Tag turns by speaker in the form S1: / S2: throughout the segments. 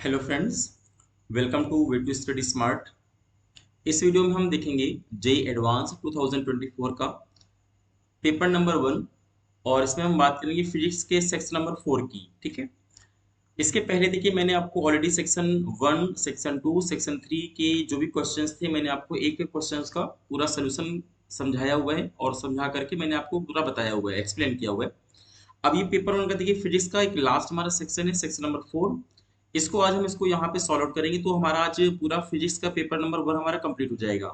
S1: Hello friends, welcome to way to study smart. इस वीडियो में हम देखेंगे जेई एडवांस 2024 का पेपर नंबर 1 और इसमें हम बात करेंगे फिजिक्स के सेक्शन नंबर 4 की। ठीक है, इसके पहले देखिए मैंने आपको ऑलरेडी सेक्शन 1, सेक्शन 2, सेक्शन 3 के जो भी क्वेश्चंस थे मैंने आपको एक एक क्वेश्चंस का पूरा सोल्यूशन समझाया हुआ है और समझा करके मैंने आपको पूरा बताया हुआ है, एक्सप्लेन किया हुआ है। अब ये पेपर वन का देखिए फिजिक्स का एक लास्ट हमारा सेक्शन है, सेक्शन नंबर 4। इसको आज हम इसको यहाँ पे सॉल्व आउट करेंगे तो हमारा आज पूरा फिजिक्स का पेपर नंबर 1 हमारा कंप्लीट हो जाएगा।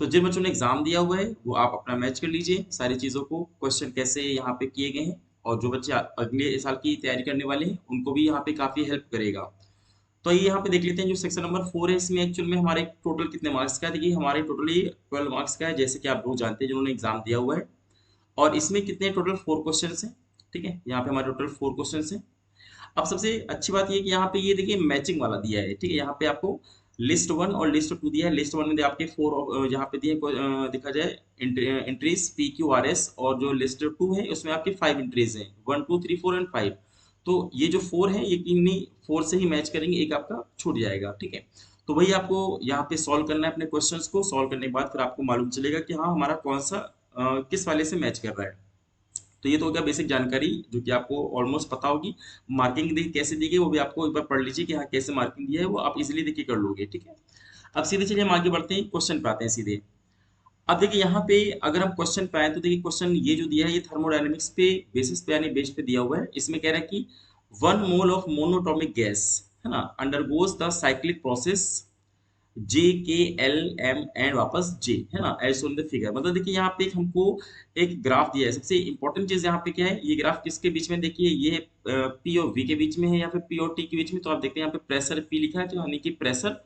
S1: तो जिन बच्चों ने एग्जाम दिया हुआ है वो आप अपना मैच कर लीजिए सारी चीज़ों को, क्वेश्चन कैसे यहाँ पे किए गए हैं, और जो बच्चे अगले साल की तैयारी करने वाले हैं उनको भी यहाँ पे काफ़ी हेल्प करेगा। तो ये यहाँ पे देख लेते हैं जो सेक्शन नंबर 4 है, इसमें एक्चुअल में हमारे टोटल कितने मार्क्स का है। देखिए हमारे टोटली 12 मार्क्स का है, जैसे कि आप लोग जानते हैं जिन्होंने एग्जाम दिया हुआ है। और इसमें कितने टोटल 4 क्वेश्चन हैं। ठीक है, यहाँ पे हमारे टोटल 4 क्वेश्चन हैं। अब सबसे अच्छी बात ये कि यहाँ पे ये देखिए मैचिंग वाला दिया है। ठीक है, यहाँ पे आपको लिस्ट 1 और लिस्ट 2 दिया है। लिस्ट 1 में आपके 4 यहाँ पे दिए देखा जाए entries P Q R S, और जो लिस्ट 2 है उसमें आपके 5 एंट्रीज हैं, 1 2 3 4 एंड 5। तो ये जो 4 है ये किन्हीं 4 से ही मैच करेंगे, एक आपका छूट जाएगा। ठीक है, तो वही आपको यहाँ पे सॉल्व करना है। अपने क्वेश्चंस को सॉल्व करने के बाद फिर आपको मालूम चलेगा कि हाँ हमारा कौन सा किस वाले से मैच कर रहा है। तो ये तो हो गया बेसिक जानकारी जो कि आपको ऑलमोस्ट पता होगी। मार्किंग देखिए कैसे दी गई वो भी आपको एक बार पढ़ लीजिए कि हाँ कैसे मार्किंग दिया है, वो आप इजीली देखिए कर लोगे। ठीक है, अब सीधे चलिए हम आगे बढ़ते हैं, क्वेश्चन पे आते हैं सीधे। अब देखिए यहाँ पे अगर हम क्वेश्चन पे आए तो देखिए क्वेश्चन ये जो दिया है ये थर्मोडायनेमिक्स पे बेसिस पे यानी बेस पे दिया हुआ है। इसमें कह रहा है कि 1 मोल ऑफ मोनोटॉमिक गैस है ना अंडरगोज द साइक्लिक प्रोसेस जे के एल एम एंड वापस जे, है ना, एज ऑन द फिगर। मतलब देखिए यहाँ पे एक हमको एक ग्राफ दिया है। सबसे इंपॉर्टेंट चीज यहाँ पे क्या है, ये ग्राफ किसके बीच में, देखिए ये पी और वी के बीच में है या फिर पी और टी के बीच में। तो आप देखते हैं यहाँ पे प्रेशर पी लिखा है, तो यानी कि प्रेशर,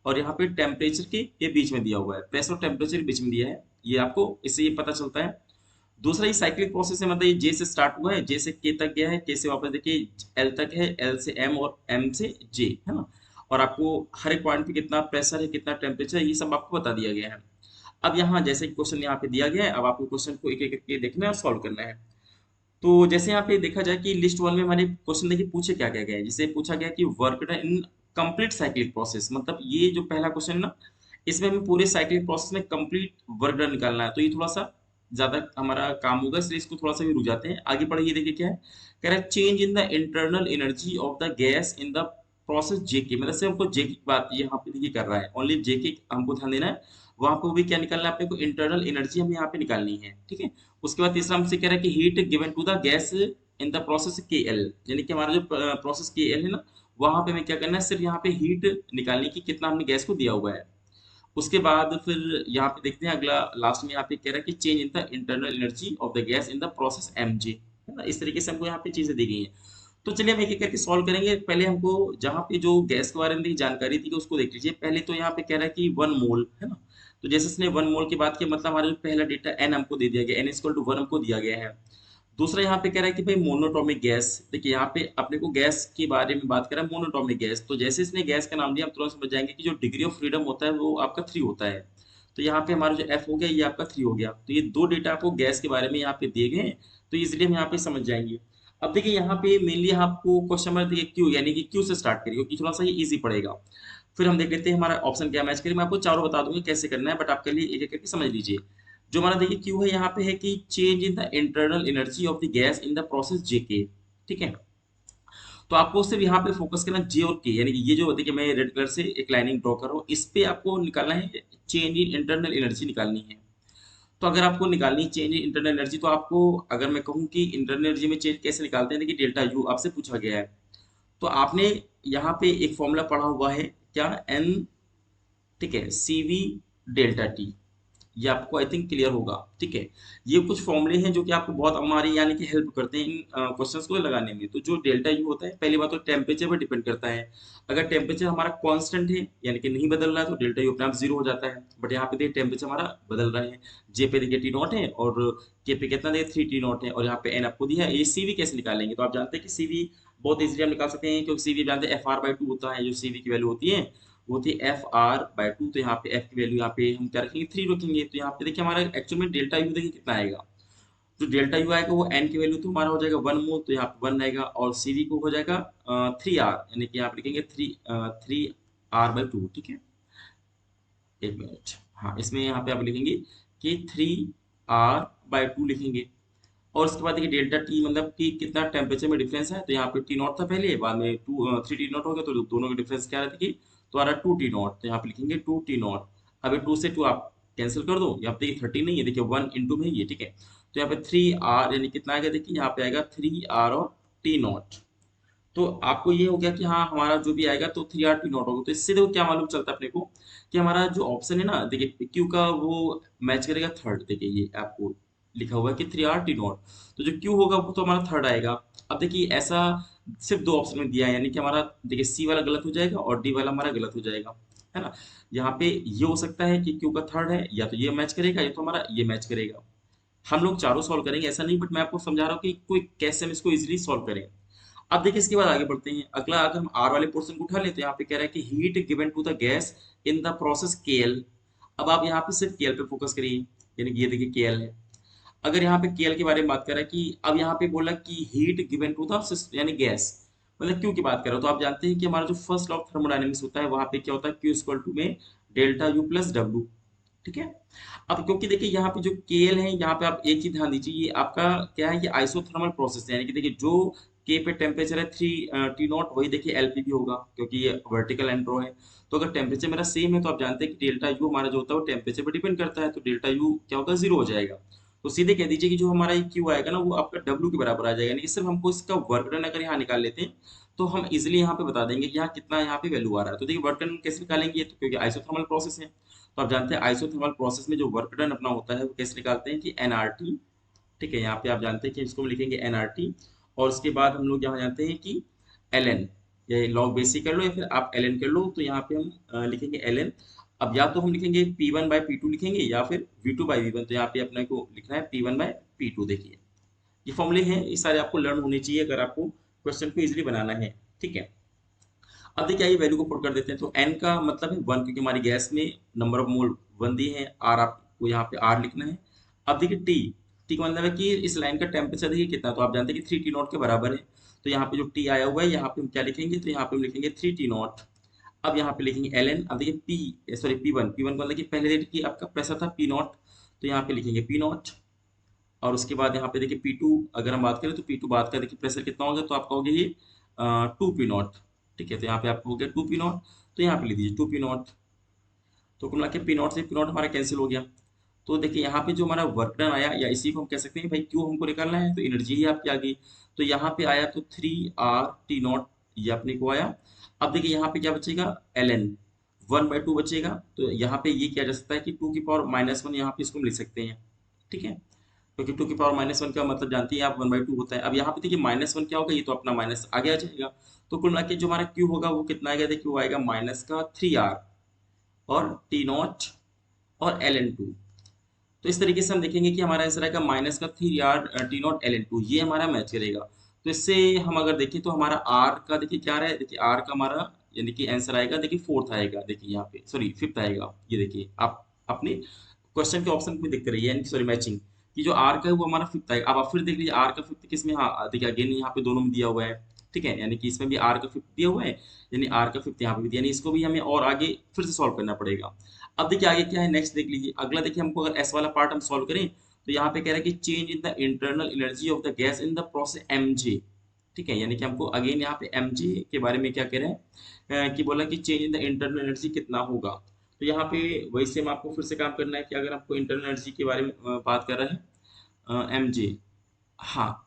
S1: और यहाँ पे टेम्परेचर के ये बीच में दिया हुआ है, प्रेशर और टेम्परेचर के बीच में दिया है। ये आपको इससे ये पता चलता है। दूसरा ये साइक्लिक प्रोसेस है, मतलब ये जे से स्टार्ट हुआ है, जे से के तक गया है, के से वापस देखिए एल तक है, एल से एम और एम से जे, है ना। और आपको हर एक पॉइंट पे कितना प्रेशर है कितना टेम्परेचर है ये सब आपको बता दिया गया है। अब यहाँ जैसे क्वेश्चन यहाँ पे दिया गया है, अब आपको क्वेश्चन को एक एक करके देखना है और सॉल्व करना है। तो जैसे यहाँ पे देखा जाए कि लिस्ट 1 में हमारे क्वेश्चन देखिए पूछे क्या क्या गया है। जिसे पूछा गया कि work done in complete cyclic process, मतलब ये जो पहला क्वेश्चन है ना, इसमें हमें पूरे साइक्लिक प्रोसेस में कंप्लीट वर्क डन निकालना है। तो ये थोड़ा सा ज्यादा हमारा काम होगा, इसलिए इसको थोड़ा सा भी रुक जाते हैं। आगे बढ़िए, देखिए क्या है, कह रहा है change in the internal energy of the gas in the process JK. मतलब से हमको जेके की बात यहाँ पे देखिए कर रहा है, ओनली जेके हमको ध्यान देना है। वहां पे भी क्या निकालना है अपने को, इंटरनल एनर्जी हमें यहाँ पे निकालनी है। ठीक है, उसके बाद तीसरा हमसे कह रहा है कि heat given to the gas in the process K L, यानी कि हमारा जो प्रोसेस के एल है ना, वहां पे हमें क्या करना है, सिर्फ यहाँ पे हीट निकालनी की कितना हमने गैस को दिया हुआ है। उसके बाद फिर यहाँ पे देखते हैं अगला लास्ट में यहाँ पे कह रहा है कि change in the internal energy of the gas in the process M G, है ना। इस तरीके से हमको यहाँ पे चीजें दी गई हैं। तो चलिए हम एक एक करके सॉल्व करेंगे। पहले हमको जहाँ पे जो गैस के बारे में जानकारी थी उसको देख लीजिए। पहले तो यहाँ पे कह रहा है कि 1 मोल, है ना। तो जैसे इसने 1 मोल की बात की, मतलब हमारा जो पहला डेटा एन हमको दे दिया गया, एन इक्वल टू 1 हमको दिया गया है। दूसरा यहाँ पे कह रहा है कि भाई मोनोटॉमिक गैस। देखिए यहाँ पे अपने को गैस के बारे में बात करा, मोनोटॉमिक गैस। तो जैसे इसने गैस का नाम दिया, आप तुरंत समझ जाएंगे कि जो डिग्री ऑफ फ्रीडम होता है वो आपका 3 होता है। तो यहाँ पे हमारा जो एफ हो गया ये आपका 3 हो गया। तो ये दो डेटा आपको गैस के बारे में यहाँ पे दिए गए हैं, तो इजिली हम यहाँ पे समझ जाएंगे। अब देखिए यहाँ पे मेनली आपको क्वेश्चन नंबर देखिए क्यू, यानी कि क्यू से स्टार्ट करिए क्योंकि थोड़ा सा ये इजी पड़ेगा। फिर हम देख लेते हैं हमारा ऑप्शन क्या मैच करें। मैं आपको चारों बता दूंगा कैसे करना है, बट आपके लिए एक एक करके समझ लीजिए। जो हमारा देखिए क्यू है यहाँ पे है कि change in the internal energy of the gas in the process JK. ठीक है, तो आपको सिर्फ यहाँ पे फोकस करना जे और के, यानी कि ये जो देखिए मैं रेड कलर से एक लाइनिंग ड्रॉ कर रहा हूँ, इस पे आपको निकालना है, चेंज इन इंटरनल एनर्जी निकालनी है। तो अगर आपको निकालनी चेंज इन इंटरनल एनर्जी, तो आपको अगर मैं कहूँ कि इंटरनल एनर्जी में चेंज कैसे निकालते हैं, देखिए डेल्टा यू आपसे पूछा गया है। तो आपने यहाँ पे एक फॉर्मूला पढ़ा हुआ है क्या, एन, ठीक है, सी वी डेल्टा टी। ये आपको आई थिंक क्लियर होगा। ठीक है, ये कुछ फॉर्मूले हैं जो कि आपको बहुत हमारी यानी कि हेल्प करते हैं इन क्वेश्चंस को लगाने में। तो जो डेल्टा यू होता है, पहली बात तो टेम्परेचर पर डिपेंड करता है। अगर टेम्परेचर हमारा कांस्टेंट है यानी कि नहीं बदल रहा है तो डेल्टा यू अपने आप जीरो हो जाता है। बट यहाँ पे देखिए टेम्परेचर हमारा बदल रहा है, जे पे देखिए टी नॉट है और के पे कितना देखिए 3 टी नॉट है, और यहाँ पे एन आपको दिया है। ये सी वी कैसे निकालेंगे, तो आप जानते हैं कि सी वी बहुत इजीली हम निकाल सकते हैं, क्योंकि सी वी जानते हैं FR/2 होता है। जो सी वी की वैल्यू होती है वो थी FR/2। तो यहाँ पे एफ की वैल्यू यहाँ पे हम क्या रखेंगे, 3 रखेंगे। तो यहाँ पे देखिए हमारा एक्चुअल में डेल्टा यू देखिए कितना आएगा। जो डेल्टा यू आएगा वो एन की वैल्यू तो हमारा हो जाएगा 1 मोल, तो यहाँ पे 1 रहेगा, और सी वी को हो जाएगा 3 आर, यानी कि यहाँ पे लिखेंगे 3 आर/2, ठीक है। एक मिनट, हाँ इसमें यहाँ पे आप लिखेंगे कि 3 r/2 लिखेंगे। और उसके बाद देखिए डेल्टा टी मतलब कि कितना टेम्परेचर में डिफरेंस है, तो यहाँ पे टी नॉट था पहले, बाद में 3 T0 हो गया, तो दोनों का डिफरेंस क्या रहता है कि तो आ रहा 2 T0, तो यहाँ पे लिखेंगे 2 T0। अब 2 से 2 आप कैंसिल कर दो, यहाँ पे देखिए 30 नहीं है, देखिए 1 × में ही है, ठीक है। तो यहाँ पे 3 r यानी कितना आएगा, देखिए यहाँ पे आएगा 3 r और T0। तो आपको ये हो गया कि हाँ हमारा जो भी आएगा तो 3 r T0 होगा। तो इससे देखो क्या मालूम चलता है अपने को कि हमारा जो ऑप्शन है ना, देखिए क्यू का वो मैच करेगा थर्ड, देखिए ये आपको लिखा हुआ है कि 3 r T0, तो जो क्यू होगा वो तो हमारा थर्ड आएगा। अब देखिए ऐसा सिर्फ दो ऑप्शन में दिया है, यानी कि हमारा देखिए सी वाला गलत हो जाएगा और डी वाला हमारा गलत हो जाएगा, है ना। यहाँ पे ये हो सकता है कि क्यू का थर्ड है, या तो ये मैच करेगा या तो हमारा ये मैच करेगा। हम लोग चारों सॉल्व करेंगे ऐसा नहीं, बट मैं आपको समझा रहा हूँ कि कोई कैसे हम इसको इजीली सॉल्व करें। अब देखिए इसके बाद आगे बढ़ते हैं, अगला अगर हम आर वाले पोर्शन को उठा लेते हैं, यहाँ पे कह रहा है कि heat given to the gas in the process KL. अब आप यहाँ पे सिर्फ केएल पे फोकस करिए, यानी कि ये देखिए केएल है। अगर यहाँ पे केएल के बारे में बात कर रहा है कि अब यहाँ पे बोला कि हीट गिवन टू द यानी गैस, मतलब क्यू की बात कर रहा हो, तो आप जानते हैं कि हमारा जो फर्स्ट लॉ ऑफ थर्मोडायनेमिक्स होता है वहां पे क्या होता है, क्यू इक्वल टू में डेल्टा यू प्लस डब्ल्यू, ठीक है। अब क्योंकि देखिए यहाँ पे जो केएल है, यहाँ पे आप एक चीज ध्यान दीजिए, ये आपका क्या है, ये आइसोथर्मल प्रोसेस है, यानी कि देखिए जो के पे टेम्परेचर है 3 T0, वही देखिए एलपी भी होगा, क्योंकि ये वर्टिकल एंड रो है। तो अगर टेम्परेचर मेरा सेम है तो आप जानते हैं कि डेल्टा यू हमारा जो होता है वो टेम्परेचर पर डिपेंड करता है, तो डेल्टा यू क्या होगा, 0 हो जाएगा। तो सीधे कह दीजिए कि जो हमारा ये क्यू आएगा ना वो आपका डब्ल्यू के बराबर आ जाएगा, यानी कि सिर्फ हमको इसका वर्क डन अगर यहाँ निकाल लेते हैं तो हम इजिली यहाँ पे बता देंगे कि यहाँ कितना यहाँ पे वैल्यू आ रहा है। तो देखिए वर्क डन कैसे निकालेंगे, तो क्योंकि आइसोथर्मल प्रोसेस है, तो आप जानते हैं आइसोथर्मल प्रोसेस में जो वर्क डन अपना होता है वो कैसे निकालते हैं कि एनआरटी, ठीक है। यहाँ पे आप जानते हैं कि इसको हम लिखेंगे एनआरटी, और उसके बाद हम लोग यहाँ जानते हैं कि एलएन, या लॉग बेसिक कर लो या फिर आप एलएन कर लो, तो यहाँ पे हम लिखेंगे एलएन। अब या तो हम लिखेंगे P1/P2 लिखेंगे या फिर V2/V1, तो यहाँ पे अपने को लिखना है P1/P2। देखिए ये फॉर्मूले हैं, ये सारे आपको लर्न होने चाहिए अगर आपको क्वेश्चन को इजीली बनाना है, ठीक है। अब देखिए आइए वैल्यू को पुट कर देते हैं, तो n का मतलब है 1, क्योंकि हमारी गैस में नंबर ऑफ मोल 1 दिए हैं, r आपको यहाँ पे r लिखना है। अब देखिए t का मतलब है कि इस लाइन का टेम्परेचर देखिए कितना, तो आप जानते हैं कि 3 T0 के बराबर है। तो यहाँ पे जो t आया हुआ है यहाँ पे हम क्या लिखेंगे, तो यहाँ पे हम लिखेंगे 3 T0। अब यहाँ पे लिखेंगे ln। अब देखिए P1 का मतलब कि पहले देखिए कि आपका प्रेशर था P0, तो यहाँ पे लिखेंगे P0। और उसके बाद यहाँ पे देखिए P2 अगर हम बात करें, तो P2 बात का देखिए प्रेशर कितना होगा, तो आपका हो गया ये 2 P0, ठीक है। तो यहाँ पे आपको हो गया 2 P0, तो यहाँ पे लिख दीजिए 2 P0। तो कुल मिला के P0 से P0 हमारा कैंसिल हो गया। तो देखिए यहाँ पे जो हमारा वर्क डन आया, या इसी को हम कह सकते हैं भाई क्यों हमको निकालना है, तो एनर्जी ही आपकी आ गई। तो यहाँ पे आया तो 3 r T0, ये अपने को आया। अब देखिए यहाँ पे क्या बचेगा, ln 1/2 बचेगा। तो यहाँ पे ये किया जा सकता है कि 2 की पावर -1, यहाँ पे इसको हम लिख सकते हैं, ठीक है। क्योंकि 2 की पावर -1 का मतलब जानती हैं आप 1/2 होता है। अब यहाँ पे देखिए -1 क्या होगा, ये तो अपना माइनस आगे आ जाएगा। तो कुल मिला के जो हमारा क्यू होगा वो कितना आएगा, देखिए वो आएगा माइनस का 3 r और T0 और ln2। तो इस तरीके से हम देखेंगे कि हमारा आंसर आएगा माइनस का 3 r T0 ln2, ये हमारा मैच करेगा। तो इससे हम अगर देखें तो हमारा r का देखिए क्या रहा है, देखिए r का हमारा यानी कि आंसर आएगा, देखिए फोर्थ आएगा, देखिए यहाँ पे सॉरी फिफ्थ आएगा। ये देखिए आप अपने क्वेश्चन के ऑप्शन में देखते रहिए, यानी सॉरी मैचिंग, कि जो आर का है वो हमारा फिफ्थ आएगा। अब आप फिर देख लीजिए आर का फिफ्थ किस में, हाँ देखिए अगेन यहाँ पे दोनों में दिया हुआ है, ठीक है। यानी कि इसमें भी आर का फिफ्थ दिया हुआ है, यानी आर का फिफ्थ यहाँ पे भी दिया, यानी इसको भी हमें और आगे फिर से सॉल्व करना पड़ेगा। अब देखिए आगे क्या है, नेक्स्ट देख लीजिए अगला। देखिए हमको अगर एस वाला पार्ट हम सॉल्व करें, तो यहाँ पे कह रहा है कि change in the internal energy of the gas in the process mg, ठीक है। यानी कि हमको अगेन यहाँ पे mg के बारे में क्या कह रहे हैं, कि बोला कि change in the internal energy कितना होगा। तो यहाँ पे वही सेम आपको फिर से काम करना है कि अगर आपको इंटरनल एनर्जी के बारे में बात कर रहे हैं mg, हाँ।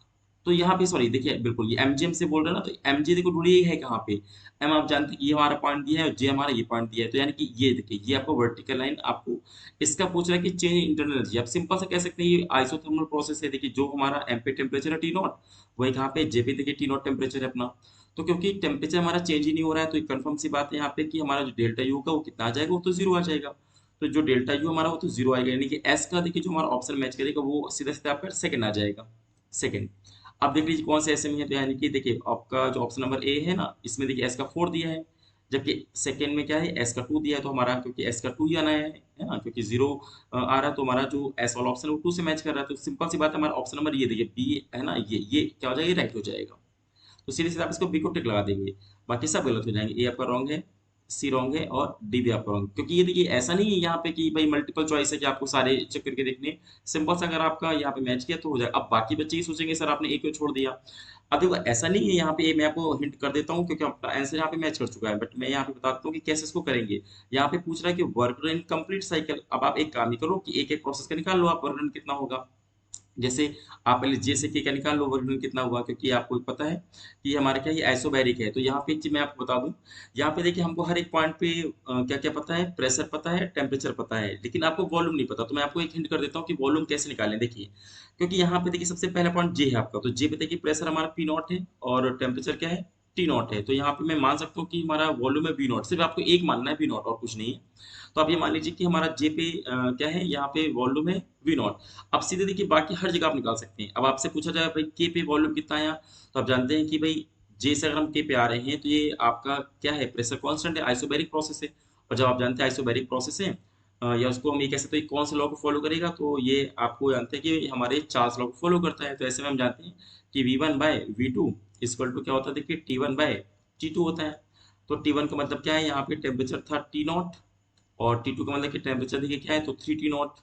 S1: तो यहाँ पे सॉरी देखिए बिल्कुल ये एमजीएम से बोल रहे हैं ना, तो एमजी देखो ढूंढिए है कहाँ पे। एम आप जानते हैं कि ये हमारा पॉइंट दिया है और जे हमारा ये पॉइंट दिया है, तो यानी कि ये देखिए ये आपको वर्टिकल लाइन आपको इसका पूछ रहा है कि चेंज इंटरनल एनर्जी। आप सिंपल से कह सकते हैं ये आइसोथर्मल प्रोसेस है। देखिए जो हमारा एम पे टेम्परेचर है T0, वही कहाँ पे जे पे देखिए T0 टेम्परेचर है अपना। तो क्योंकि टेम्परेचर हमारा चेंज ही नहीं हो रहा है, तो कन्फर्म सी बात है यहाँ पे कि हमारा जो डेल्टा यू होगा वो कितना आ जाएगा, वो तो जीरो आ जाएगा। तो जो डेल्टा यू हमारा वो तो जीरो आएगा, यानी कि एस का देखिए जो हमारा ऑप्शन मैच करेगा वो सीधा सीधा आपका सेकंड आ जाएगा, सेकंड। अब देख लीजिए कौन से ऐसे में है, तो यानी कि देखिए आपका जो ऑप्शन नंबर ए है ना, इसमें देखिए एस का 4 दिया है, जबकि सेकेंड में क्या है, एस का 2 दिया है, तो हमारा क्योंकि एस का 2 ही आना है ना, क्योंकि 0 आ रहा है, तो हमारा जो एस वाला ऑप्शन है वो 2 से मैच कर रहा है। तो सिंपल सी बात है, हमारा ऑप्शन नंबर ये देखिए बी है ना, ये क्या हो जाएगा, राइट हो जाएगा। तो सीधे सीधे आप इसको बी को टिक लगा देंगे, बाकी सब गलत हो जाएंगे। ए आपका रॉन्ग है, सी रॉन्ग है और डी भी आपका रॉन्ग, क्योंकि ये देखिए ऐसा नहीं है यहाँ पे कि भाई मल्टीपल चॉइस है कि आपको सारे चेक करके देखने हैं। सिंपल सा अगर आपका यहाँ पे मैच किया तो हो जाएगा। अब बाकी बच्चे ये सोचेंगे सर आपने ए क्यों छोड़ दिया। अब देखो ऐसा नहीं है, यहाँ पे मैं आपको हिंट कर देता हूँ क्योंकि आपका आंसर यहाँ पे मैच कर चुका है, बट मैं यहाँ पे बताता हूँ कि कैसे इसको करेंगे। यहाँ पे पूछ रहा है कि work done in complete cycle. अब आप एक काम ही करो कि एक एक प्रोसेस का निकाल लो आप वर्क डन कितना होगा। जैसे आप पहले जे से के का निकाल लो वर्गमूल कितना हुआ, क्योंकि आपको पता है कि हमारा क्या ये आइसोबैरिक है। तो यहाँ पे एक चीज मैं आपको बता दूं, यहाँ पे देखिए हमको हर एक पॉइंट पे क्या क्या पता है, प्रेशर पता है, टेम्परेचर पता है, लेकिन आपको वॉल्यूम नहीं पता। तो मैं आपको एक हिंट कर देता हूँ कि वॉल्यूम कैसे निकालें। देखिए क्योंकि यहाँ पे देखिए सबसे पहला पॉइंट जे है आपका, तो जे पे देखिए प्रेशर हमारा पी नॉट है और टेम्परेचर क्या है, टी नॉट है। तो यहाँ पे मैं मान सकता हूँ कि हमारा वॉल्यूम है वी नॉट, सिर्फ आपको एक मानना है वी नॉट और कुछ नहीं है। तो आप ये मान लीजिए कि हमारा जे पे क्या है, यहाँ पे वॉल्यूम है वी नॉट। अब सीधे देखिए बाकी हर जगह आप निकाल सकते हैं। अब आपसे पूछा जाए भाई के पे वॉल्यूम कितना है, तो आप जानते हैं कि भाई जे से अगर हम के पे आ रहे हैं तो ये आपका क्या है, प्रेशर कांस्टेंट है, आइसोबैरिक प्रोसेस है। और जब आप जानते हैं आइसोबैरिक प्रोसेस है या उसको हम ये कह सकते हैं कौन से लॉ को फॉलो करेगा, तो ये आपको जानते हैं कि हमारे चार्ल्स लॉ को फॉलो करता है। तो ऐसे में हम जानते हैं कि V1/V2 इक्वल टू क्या होता है, देखिए T1/T2 होता है। तो T1 का मतलब क्या है, यहाँ पे टेम्परेचर था टी नॉट और टी टू का मतलब कि टेम्परेचर देखिए क्या है, तो 3 T0।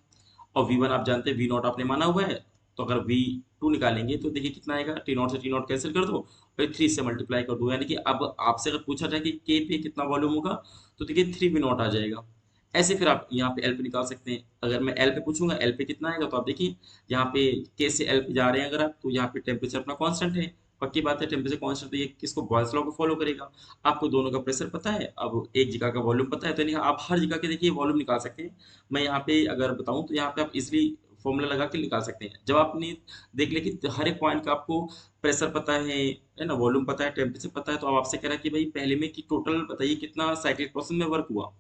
S1: और वी वन आप जानते हैं वी नॉट आपने माना हुआ है। तो अगर वी टू निकालेंगे तो देखिए कितना आएगा, टी नॉट से टी नॉट कैंसिल कर दो, फिर 3 से मल्टीप्लाई कर दो। यानी कि अब आपसे अगर पूछा जाए कि के पे कितना वॉल्यूम होगा, तो देखिए 3 V0 आ जाएगा। ऐसे फिर आप यहाँ पे एल पे निकाल सकते हैं। अगर मैं एल पे पूछूंगा एल पे कितना आएगा, तो आप देखिए यहाँ पे के से एल पे जा रहे हैं अगर आप, तो यहाँ पे टेम्परेचर अपना कांस्टेंट है। पक्की बात है, टेम्परेचर कांस्टेंट, तो ये किसको, बॉयल्स लॉ को फॉलो करेगा। आपको दोनों का प्रेशर पता है, अब एक जगह का वॉल्यूम पता है, तो यानी आप हर जगह के देखिए वॉल्यूम निकाल सकते हैं। मैं यहाँ पे अगर बताऊं तो यहाँ पे आप इसलिए फॉर्मूला लगा के निकाल सकते हैं। जब आपने देख लिया कि हर एक पॉइंट का आपको प्रेशर पता है ना, वॉल्यूम पता है, टेम्परेचर पता है, तो अब आपसे कह रहा है कि भाई पहले में कि टोटल बताइए कितना साइक्लिक प्रोसेस में वर्क हुआ।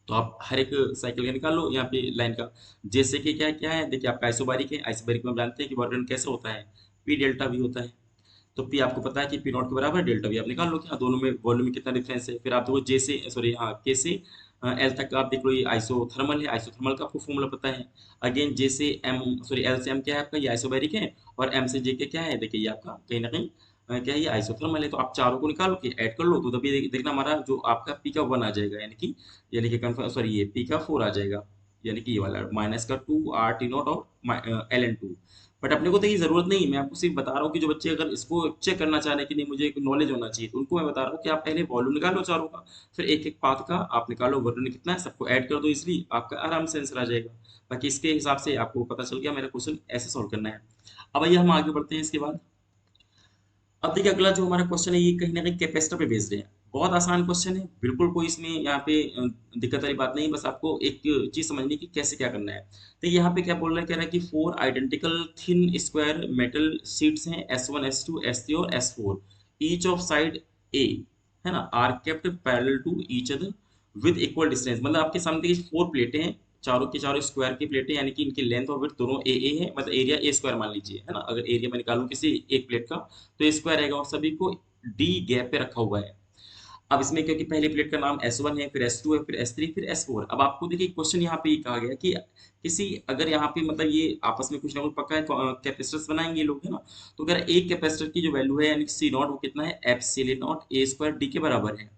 S1: तो आप हर एक साइकिल का निकाल लो यहाँ पे लाइन का। जैसे कि क्या क्या है, देखिए आपका आइसोबारिक है, आइसोबारिक में हम जानते हैं कि वर्क डन कैसे होता है, पी डेल्टा वी होता है। तो पी आपको पता है कि पी नॉट के बराबर है, डेल्टा वी आप निकाल लो कि हाँ दोनों में वॉल्यूम में कितना डिफरेंस है। फिर आप देखो जे से सॉरी हाँ के से एल तक का आप देख लो, ये आइसोथर्मल है, आइसोथर्मल का आपको फॉर्मूला पता है। अगेन जे से एम सॉरी एल से एम क्या है आपका, ये आइसोबैरिक है। और एम से जे के क्या है, देखिए ये आपका कहीं ना कहीं क्या है, ये आइसोथर्मल है। तो आप चारों को निकालो कि ऐड कर लो, तो तभी देखना हमारा जो आपका पी का 1 आ जाएगा, यानी कि कन्फर्म सॉरी ये पी का 4 आ जाएगा। यानी कि ये वाला माइनस का 2 R T0 और LN2। बट अपने को तो ये जरूरत नहीं, मैं आपको सिर्फ बता रहा हूँ कि जो बच्चे अगर इसको चेक करना चाह रहे हैं कि नहीं मुझे एक नॉलेज होना चाहिए, तो उनको मैं बता रहा हूँ कि आप पहले वॉल्यूम निकालो चारों का, फिर एक एक पाथ का आप निकालो वॉल्यूम कितना है, सबको ऐड कर दो, इसलिए आपका आराम से आंसर आ जाएगा। बाकी इसके हिसाब से आपको पता चल गया मेरा क्वेश्चन ऐसे सॉल्व करना है। अब आइए हम आगे बढ़ते हैं इसके बाद। अब देखिए अगला जो हमारा क्वेश्चन है ये कहीं ना कहीं कैपेसिटर पे बेस्ड है। बहुत आसान क्वेश्चन है, बिल्कुल कोई इसमें यहाँ पे दिक्कत वाली बात नहीं, बस आपको एक चीज समझनी कि कैसे क्या करना है। तो यहाँ पे क्या बोल रहा है, कह रहा है कि 4 identical thin square metal sheets हैं S1 S2 S3 और S4, each of side a है ना are kept parallel to each other with equal distance. मतलब आपके सामने देखिए 4 प्लेटें हैं, चारों की चारों स्क्वायर की प्लेटें, यानी कि इनकी लेंथ और विड्थ दोनों ए है, मतलब एरिया ए स्क्वायर मान लीजिए, है ना। अगर एरिया मैं निकालूं किसी एक प्लेट का तो ये स्क्वायर रहेगा, और सभी को डी गैप पे रखा हुआ है। अब इसमें क्योंकि पहली प्लेट का नाम S1 है, फिर S2 है, फिर S3, फिर S4। अब आपको देखिए क्वेश्चन यहाँ पे ये कहा गया कि किसी अगर यहाँ पे मतलब ये आपस में कुछ ना कुछ पक्का है, कैपेसिटर्स बनाएंगे ये लोग, है ना। तो अगर एक कैपेसिटर की जो वैल्यू है यानी कि सी नॉट, वो कितना है, epsilon not a square D के बराबर है।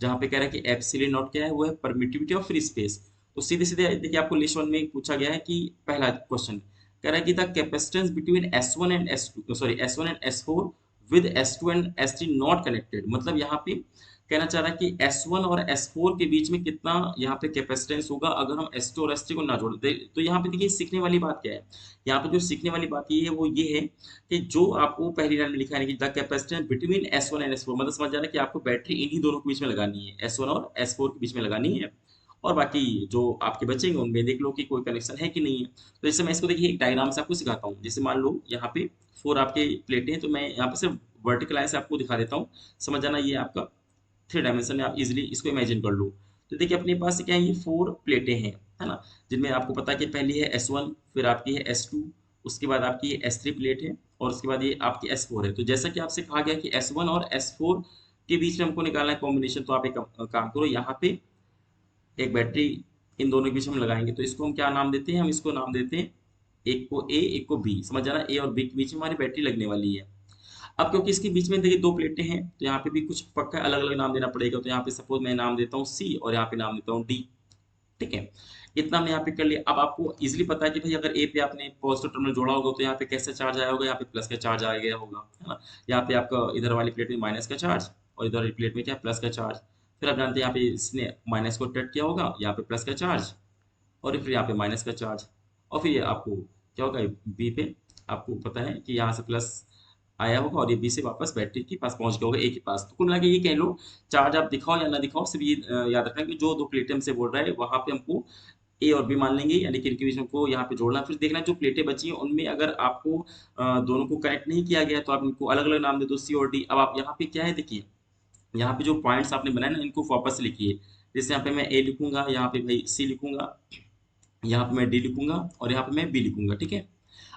S1: जहाँ पे कह रहा है कि एप्सिलॉन नॉट क्या है, वो है परमिटिविटी ऑफ फ्री स्पेस। तो सीधे सीधे देखिए आपको लिस्ट वन में पूछा गया है कि पहला क्वेश्चन कह रहा है कि the capacitance between S1 and S2 sorry S1 and S4 with S2 and S3 not connected. मतलब यहाँ पे कहना चाह रहा है कि S1 और S4 के बीच में कितना यहाँ पे कैपेसिटेंस होगा अगर हम S2 और S3 को ना जोड़ दे। तो यहाँ पे देखिए सीखने वाली बात क्या है, यहाँ पे जो सीखने वाली बात ये है वो ये है कि जो आपको पहली लाइन में लिखा है कि the capacitance between S1 and S4, मतलब समझ जा रहा है कि आपको बैटरी इन्हीं दोनों के बीच में लगानी है, S1 और S4 के बीच में लगानी है। और बाकी जो आपके बचेंगे उनमें देख लो कि कोई कनेक्शन है कि नहीं है। तो जैसे मैं इसको देखिए एक डायग्राम से आपको सिखाता हूँ। जैसे मान लो यहाँ पे 4 आपके प्लेटें हैं, तो मैं यहाँ पे सिर्फ वर्टिकल लाइन से आपको दिखा देता हूँ, समझ जाना। ये आपका 3 डायमेंशन में आप इजीली इसको इमेजिन कर लो। तो देखिए अपने पास क्या है, ये 4 प्लेटें हैं, है ना, जिनमें आपको पता है कि पहली है S1, फिर आपकी है S2, उसके बाद आपकी S3 प्लेट है, और उसके बाद ये आपकी S4 है। तो जैसा कि आपसे कहा गया कि S1 और S4 के बीच में हमको निकालना है कॉम्बिनेशन। तो आप एक काम करो, यहाँ पे एक बैटरी इन दोनों के बीच में हम लगाएंगे, तो इसको हम क्या नाम देते हैं, हम इसको नाम देते हैं, एक को ए एक को बी, समझ जाना, ए और बी के बीच में हमारी बैटरी लगने वाली है। अब क्योंकि इसके बीच में देखिए दो प्लेटें हैं, तो यहाँ पे भी कुछ पक्का अलग अलग नाम देना पड़ेगा। तो यहाँ पे सपोज मैं नाम देता हूँ सी और यहाँ पे नाम देता हूँ डी, ठीक है। इतना हमने यहाँ पे कर लिया। अब आपको इजीली पता है कि भाई अगर ए पे आपने पॉजिटिव टर्मिनल जोड़ा होगा तो यहाँ पे कैसा चार्ज आया होगा, यहाँ पे प्लस का चार्ज आ गया होगा, है ना। यहाँ पे आपका इधर वाली प्लेट में माइनस का चार्ज और इधर वाली प्लेट में क्या प्लस का चार्ज। फिर आप जानते हैं यहाँ पे इसने माइनस को टच किया होगा, यहाँ पे प्लस का चार्ज और फिर यहाँ पे माइनस का चार्ज, और फिर ये आपको क्या होगा बी पे, आपको पता है कि यहाँ से प्लस आया होगा और ये बी से वापस बैटरी के पास पहुंच गया होगा ए के पास। तो कुल मिला के ये कह लो, चार्ज आप दिखाओ या ना दिखाओ, सिर्फ ये याद रखना कि जो दो प्लेटें हमसे बोल रहा है वहां पे हमको ए और बी मान लेंगे, यानी कि इनके बीच में हमको यहाँ पे जोड़ना। फिर देखना जो प्लेटें बची हैं उनमें अगर आपको दोनों को कनेक्ट नहीं किया गया तो आप इनको अलग अलग नाम दे दो, सी और डी। अब आप यहाँ पे क्या है देखिए, यहाँ पे जो पॉइंट्स आपने बनाए ना इनको वापस लिखिए। जैसे यहाँ पे मैं ए लिखूंगा, यहाँ पे भाई सी लिखूंगा, यहाँ पे मैं डी लिखूंगा और यहाँ पे मैं बी लिखूंगा, ठीक है।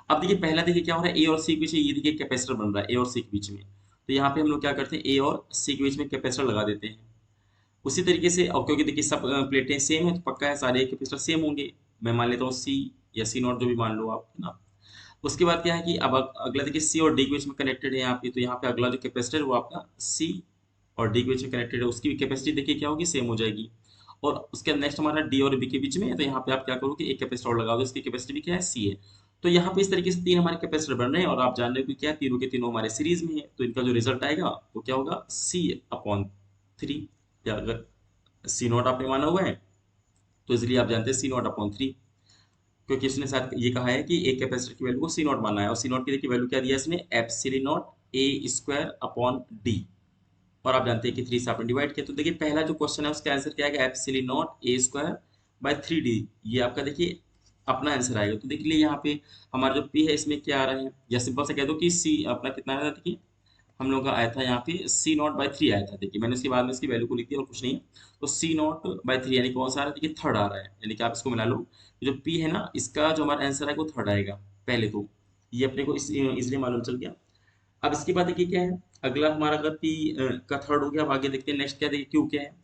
S1: अब देखिए पहला देखिए क्या हो रहा है, ए और सी के बीच में ये देखिए कैपेसिटर बन रहा है ए और सी के बीच में। तो यहाँ पे हम लोग क्या करते हैं, ए और सी के बीच में कैपेसिटर लगा देते हैं। उसी तरीके से अब क्योंकि देखिए सब प्लेटें सेम है तो पक्का है सारे कैपेसिटर सेम होंगे। मैं मान लेता हूँ सी या सी नॉट जो भी मान लो आप, है ना। उसके बाद क्या है कि अब अगला देखिए सी और डी के बीच में कनेक्टेड है यहाँ पे, तो यहाँ पे अगला जो कैपेसिटर है वो आपका सी और डी के बीच में कनेक्टेड है, उसकी भी कैपेसिटी देखिए क्या होगी, सेम हो जाएगी। और उसके नेक्स्ट हमारा डी और बी के बीच में है, तो यहाँ पे आप क्या करोगे, एक कैपेसिटर और लगा दो, इसकी कैपेसिटी भी क्या है, सी है। तो यहाँ पे इस तरीके से तीन हमारे कैपेसिटर बन रहे हैं और आप जान रहे हो कि क्या तीनों के तीनों हमारे सीरीज में है, तो इनका जो रिजल्ट आएगा वो क्या होगा, सी अपॉन थ्री। या अगर सी नॉट आपने माना हुआ है तो इसलिए आप जानते हैं सी नॉट अपॉन थ्री, क्योंकि इसने साथ ये कहा है कि एक कैपेसिटर की वैल्यू को सी नॉट माना है, और सी नॉट की देखिए वैल्यू क्या दिया है इसने, epsilon not a square upon D. और आप जानते हैं कि थ्री से आपने डिवाइड किया, तो देखिए पहला जो क्वेश्चन है उसका आंसर क्या है, epsilon not a square by three D. ये आपका देखिए अपना आंसर आएगा। तो देखिए यहाँ पे हमारा जो पी है इसमें क्या आ रहा है, या सिंपल से कह दो कि सी अपना कितना आया था, देखिए हम लोग का आया था यहाँ पे सी नॉट बाई थ्री आया था। देखिए मैंने उसके बाद में इसकी वैल्यू को लिख दिया और कुछ नहीं है। तो सी नॉट बाई थ्री यानी कौन सा आ रहा है, देखिए थर्ड आ रहा है, यानी कि आप इसको मिला लो। जो पी है ना इसका जो हमारा आंसर है वो थर्ड आएगा पहले, तो ये अपने को इसलिए मालूम चल गया। अब इसके बाद देखिए क्या है, अगला हमारा अगर पी का थर्ड हो गया, अब आगे देखते हैं नेक्स्ट क्या, देखिए क्यू क्या है।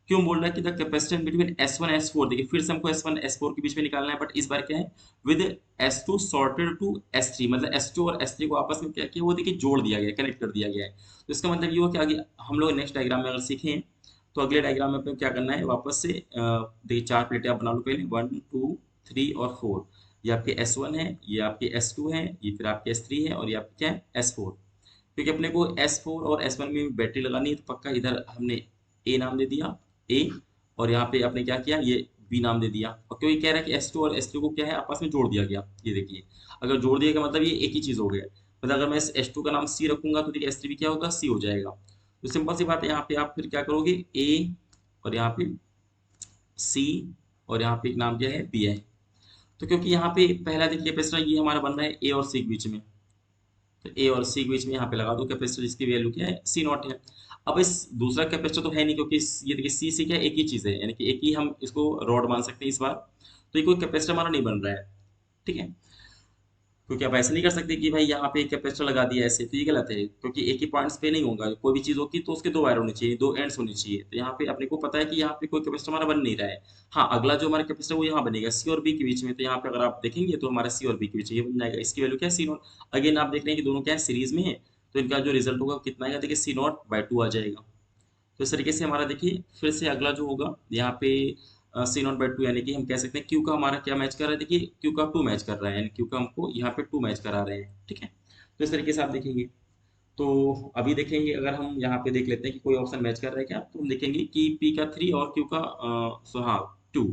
S1: क्यों बोल रहा है कि the capacitance between S1 S4, देखिए फिर से हमको S1 S4 के बीच में निकालना है, बट इस बार क्या है with S2 sorted to S3, मतलब S2 और S3 को आपस में क्या किया, वो देखिए जोड़ दिया गया, कनेक्ट कर दिया गया है। तो इसका मतलब ये हुआ कि आगे हम लोग नेक्स्ट डायग्राम में अगर सीखें तो अगले डायग्राम में अपने क्या करना है, वापस से देखिए चार प्लेटें आप बना लो पहले, 1 2 3 और 4। ये आपके S1 है, ये आपके S2 है, ये फिर आपके S3 है और ये आपके क्या है S4। क्योंकि अपने को S4 और S1 में बैटरी लगानी है तो पक्का इधर हमने ए नाम दे दिया, ए, और यहाँ पे आपने क्या किया, ये बी नाम दे दिया। और क्योंकि कह रहा है कि S2 और S3 को क्या है आपस में जोड़ दिया गया, ये देखिए अगर जोड़ दिया गया मतलब ये एक ही चीज़ हो गया। मतलब अगर मैं इस S2 का नाम सी रखूंगा तो देखिए S3 भी क्या होगा, सी हो जाएगा। तो सिंपल सी बात है, यहाँ पे आप फिर क्या करोगे, ए और यहाँ पे सी और यहाँ पे एक नाम क्या है, बी है। तो क्योंकि यहाँ पे पहला देखिए कैपेसिटर ये हमारा बन रहा है ए और सी के बीच में, तो ए और सी के बीच में यहाँ पे लगा दो कैपेसिटर जिसकी वैल्यू क्या है, सी नॉट है। अब इस दूसरा कैपेसिटर तो है नहीं, क्योंकि ये देखिए सी सी क्या है, एक ही चीज़ है, यानी कि एक ही हम इसको रॉड मान सकते हैं इस बार। तो ये कोई कैपेसिटर हमारा नहीं बन रहा है, ठीक है। क्योंकि आप ऐसे नहीं कर सकते कि भाई यहाँ पे एक कैपेसिटर लगा दिया ऐसे, तो ये गलत है, क्योंकि एक ही पॉइंट्स पे नहीं होगा। कोई भी चीज़ होगी तो उसके दो वायर होने चाहिए, दो एंड्स होने चाहिए। तो यहाँ पे अपने को पता है कि यहाँ पे कोई कैपेसिटर हमारा बन नहीं रहा है। हाँ अगला जो हमारा कैपेसिटर वो यहाँ बनेगा सी और बी के बीच में, तो यहाँ पे अगर आप देखेंगे तो हमारा सी और बी के बीच ये बन जाएगा, इसकी वैल्यू क्या है, सी नॉट। अगेन आप देख रहे हैं कि दोनों क्या है, सीरीज में है, तो इनका जो रिजल्ट होगा कितना आएगा, देखिए सी नॉट बाई टू आ जाएगा। तो इस तरीके से हमारा देखिए फिर से अगला जो होगा यहाँ पे सी नॉट बाई टू, यानी कि हम कह सकते हैं क्यू का हमारा क्या मैच कर रहा है, देखिए क्यू का टू मैच कर रहा है, यानी क्यू का हमको यहाँ पे टू मैच करा रहे हैं, ठीक है। तो इस तरीके से आप देखेंगे। तो अभी देखेंगे अगर हम यहाँ पे देख लेते हैं कि कोई ऑप्शन मैच कर रहा है क्या, तो हम देखेंगे कि पी का थ्री और क्यू का सो हाँ टू।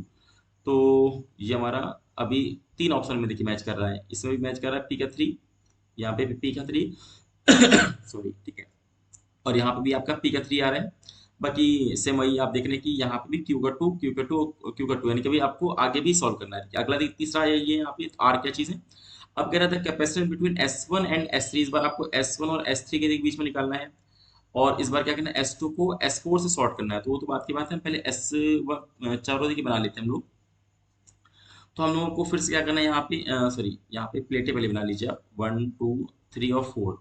S1: तो ये हमारा अभी तीन ऑप्शन में देखिए मैच कर रहा है, इसमें भी मैच कर रहा है पी का थ्री, यहाँ पे भी पी का थ्री सॉरी, ठीक है, और यहाँ पे भी आपका पी का थ्री आ रहा है। बाकी सेम वही आप देख रहे हैं कि यहाँ पे भी क्यू का टू, क्यू का टू, क्यू का टू, यानी कि भाई आपको आगे भी सॉल्व करना है। अगला तीसरा है ये यहाँ पे आर क्या चीज़ है। अब कह रहा था capacitance between S1 and S3, इस बार आपको S1 और S3 के बीच में निकालना है, और इस बार क्या करना है, S2 को S4 से सॉर्ट करना है। तो वो तो बात की बात है, हम पहले चारों देखिए बना लेते हैं हम लोग। तो हम लोगों को फिर से क्या करना है, यहाँ पे सॉरी यहाँ पे प्लेटें पहले बना लीजिए आप, 1 2 3 और 4।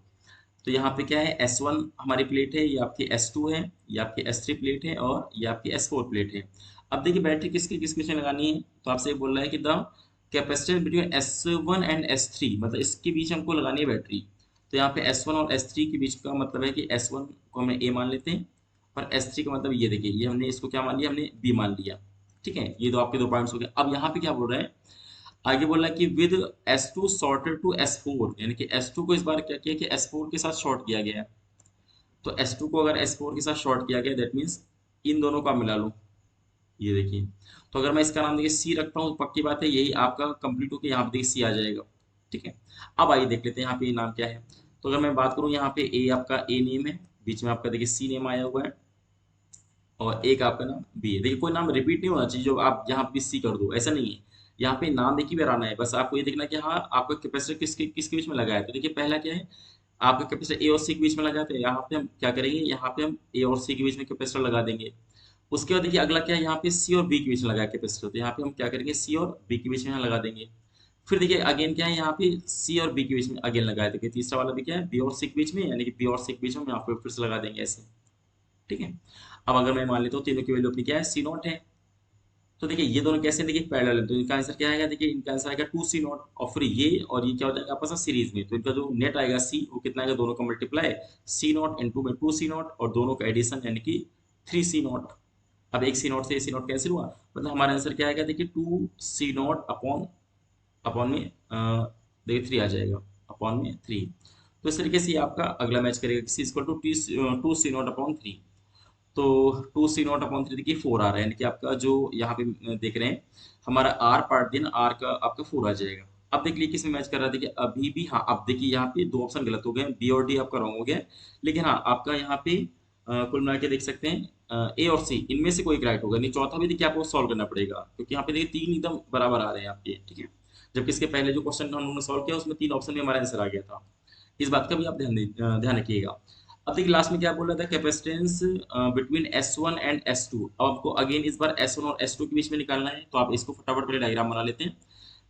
S1: तो यहाँ पे क्या है, S1 हमारी प्लेट है, ये आपकी S2 है, ये आपकी S3 प्लेट है और ये आपकी S4 प्लेट है। अब देखिए बैटरी किसकी किस बीच में लगानी है, तो आपसे बोल रहा है कि the capacitance between S1 and S3, मतलब इसके बीच हमको लगानी है बैटरी। तो यहाँ पे S1 और S3 के बीच का मतलब है कि S1 को हमें A मान लेते हैं और S3 का मतलब ये देखिए, ये हमने इसको क्या मान लिया, हमने B मान लिया। ठीक है, ये दो आपके दो पॉइंट्स हो गए। अब यहाँ पे क्या बोल रहा है, आगे बोल रहा है कि with S2 sorted to S4, यानी कि S2 को इस बार क्या किया कि S4 के साथ शॉर्ट किया गया है। तो S2 को अगर S4 के साथ शॉर्ट किया गया, दैट मीन्स इन दोनों को आप मिला लो, ये देखिए। तो अगर मैं इसका नाम देखिए C रखता हूँ, पक्की बात है यही आपका कंप्लीट होकर यहाँ पे देखिए C आ जाएगा। ठीक है, अब आइए देख लेते हैं यहाँ पे ये नाम क्या है। तो अगर मैं बात करूँ यहाँ पे A आपका A नेम है, बीच में आपका देखिए C नेम आया हुआ है और एक आपका नाम बी है। देखिए कोई नाम रिपीट नहीं होना चाहिए जो आप यहाँ पे सी कर दो, ऐसा नहीं है। यहाँ पे नाम देखिए बार आना है, बस आपको ये देखना कि हाँ आपका कैपेसिटर किसके किसके बीच में लगा है। तो देखिए पहला क्या है, आपका कैपेसिटर ए और सी के बीच में लगा है, तो यहाँ पे हम क्या करेंगे, यहाँ पे हम ए और सी के बीच में कैपेसिटर लगा देंगे। उसके बाद देखिए अगला क्या है, यहाँ पे सी और बी के बीच में लगा है कैपेसिटर, तो यहाँ पे हम क्या करेंगे, सी और बी के बीच में यहाँ लगा देंगे। फिर देखिए अगेन क्या है, यहाँ पे सी और बी के बीच में अगेन लगाया, देखिए तीसरा वाला भी क्या है, बी और सी के बीच में, यानी कि बी और सी के बीच में हम यहाँ पे फिर से लगा देंगे ऐसे। ठीक है, अब अगर मैं मान लेता हूँ तीनों की वैल्यू अपनी क्या है, सी नॉट है। तो देखिए ये दोनों कैसे हैं, देखिए पैरेलल है, तो इनका आंसर क्या आएगा, देखिए इनका आंसर आएगा 2C0। और फिर ये और ये क्या हो जाएगा आपस में सीरीज में, तो इनका जो नेट आएगा सी, वो कितना आएगा, दोनों का मल्टीप्लाई C0 इंटू में 2C0 और दोनों का एडिशन यानी कि 3C0। अब एक C0 से C0 कैंसिल हुआ, मतलब हमारा आंसर क्या आएगा, देखिए 2C0 अपॉन अपॉन में देखिए 3 आ जाएगा, अपॉन में 3। तो इस तरीके से ये आपका अगला मैच करेगा, किसी इक्वल टू 2C0 अपॉन 3। तो 2C0/3 देखिए 4 आ रहा है, यानी कि आपका जो यहाँ पे देख रहे हैं हमारा आर पार्ट दिन आर का आपका 4 आ जाएगा। अब देख लीजिए किसमें मैच कर रहा है, देखिए अभी भी हाँ, अब देखिए यहाँ पे दो ऑप्शन गलत हो गए, बी और डी आपका रॉन्ग हो गया। लेकिन हाँ आपका यहाँ पे कुल मिला के देख सकते हैं ए और सी इनमें से कोई एक राइट होगा, नहीं चौथा भी देखिए आपको सॉल्व करना पड़ेगा, क्योंकि यहाँ पे देखिए तीन एकदम बराबर आ रहे हैं आपके। ठीक है, जबकि इसके पहले जो क्वेश्चन हम लोगों ने सॉल्व किया उसमें तीन ऑप्शन में हमारा आंसर आ गया था। इस बात का भी आप ध्यान रखिएगा। अब देखिए लास्ट में क्या बोल रहा था, capacitance between S1 and S2। अब आपको अगेन इस बार S1 और S2 के बीच में निकालना है, तो आप इसको फटाफट पहले डायग्राम बना लेते हैं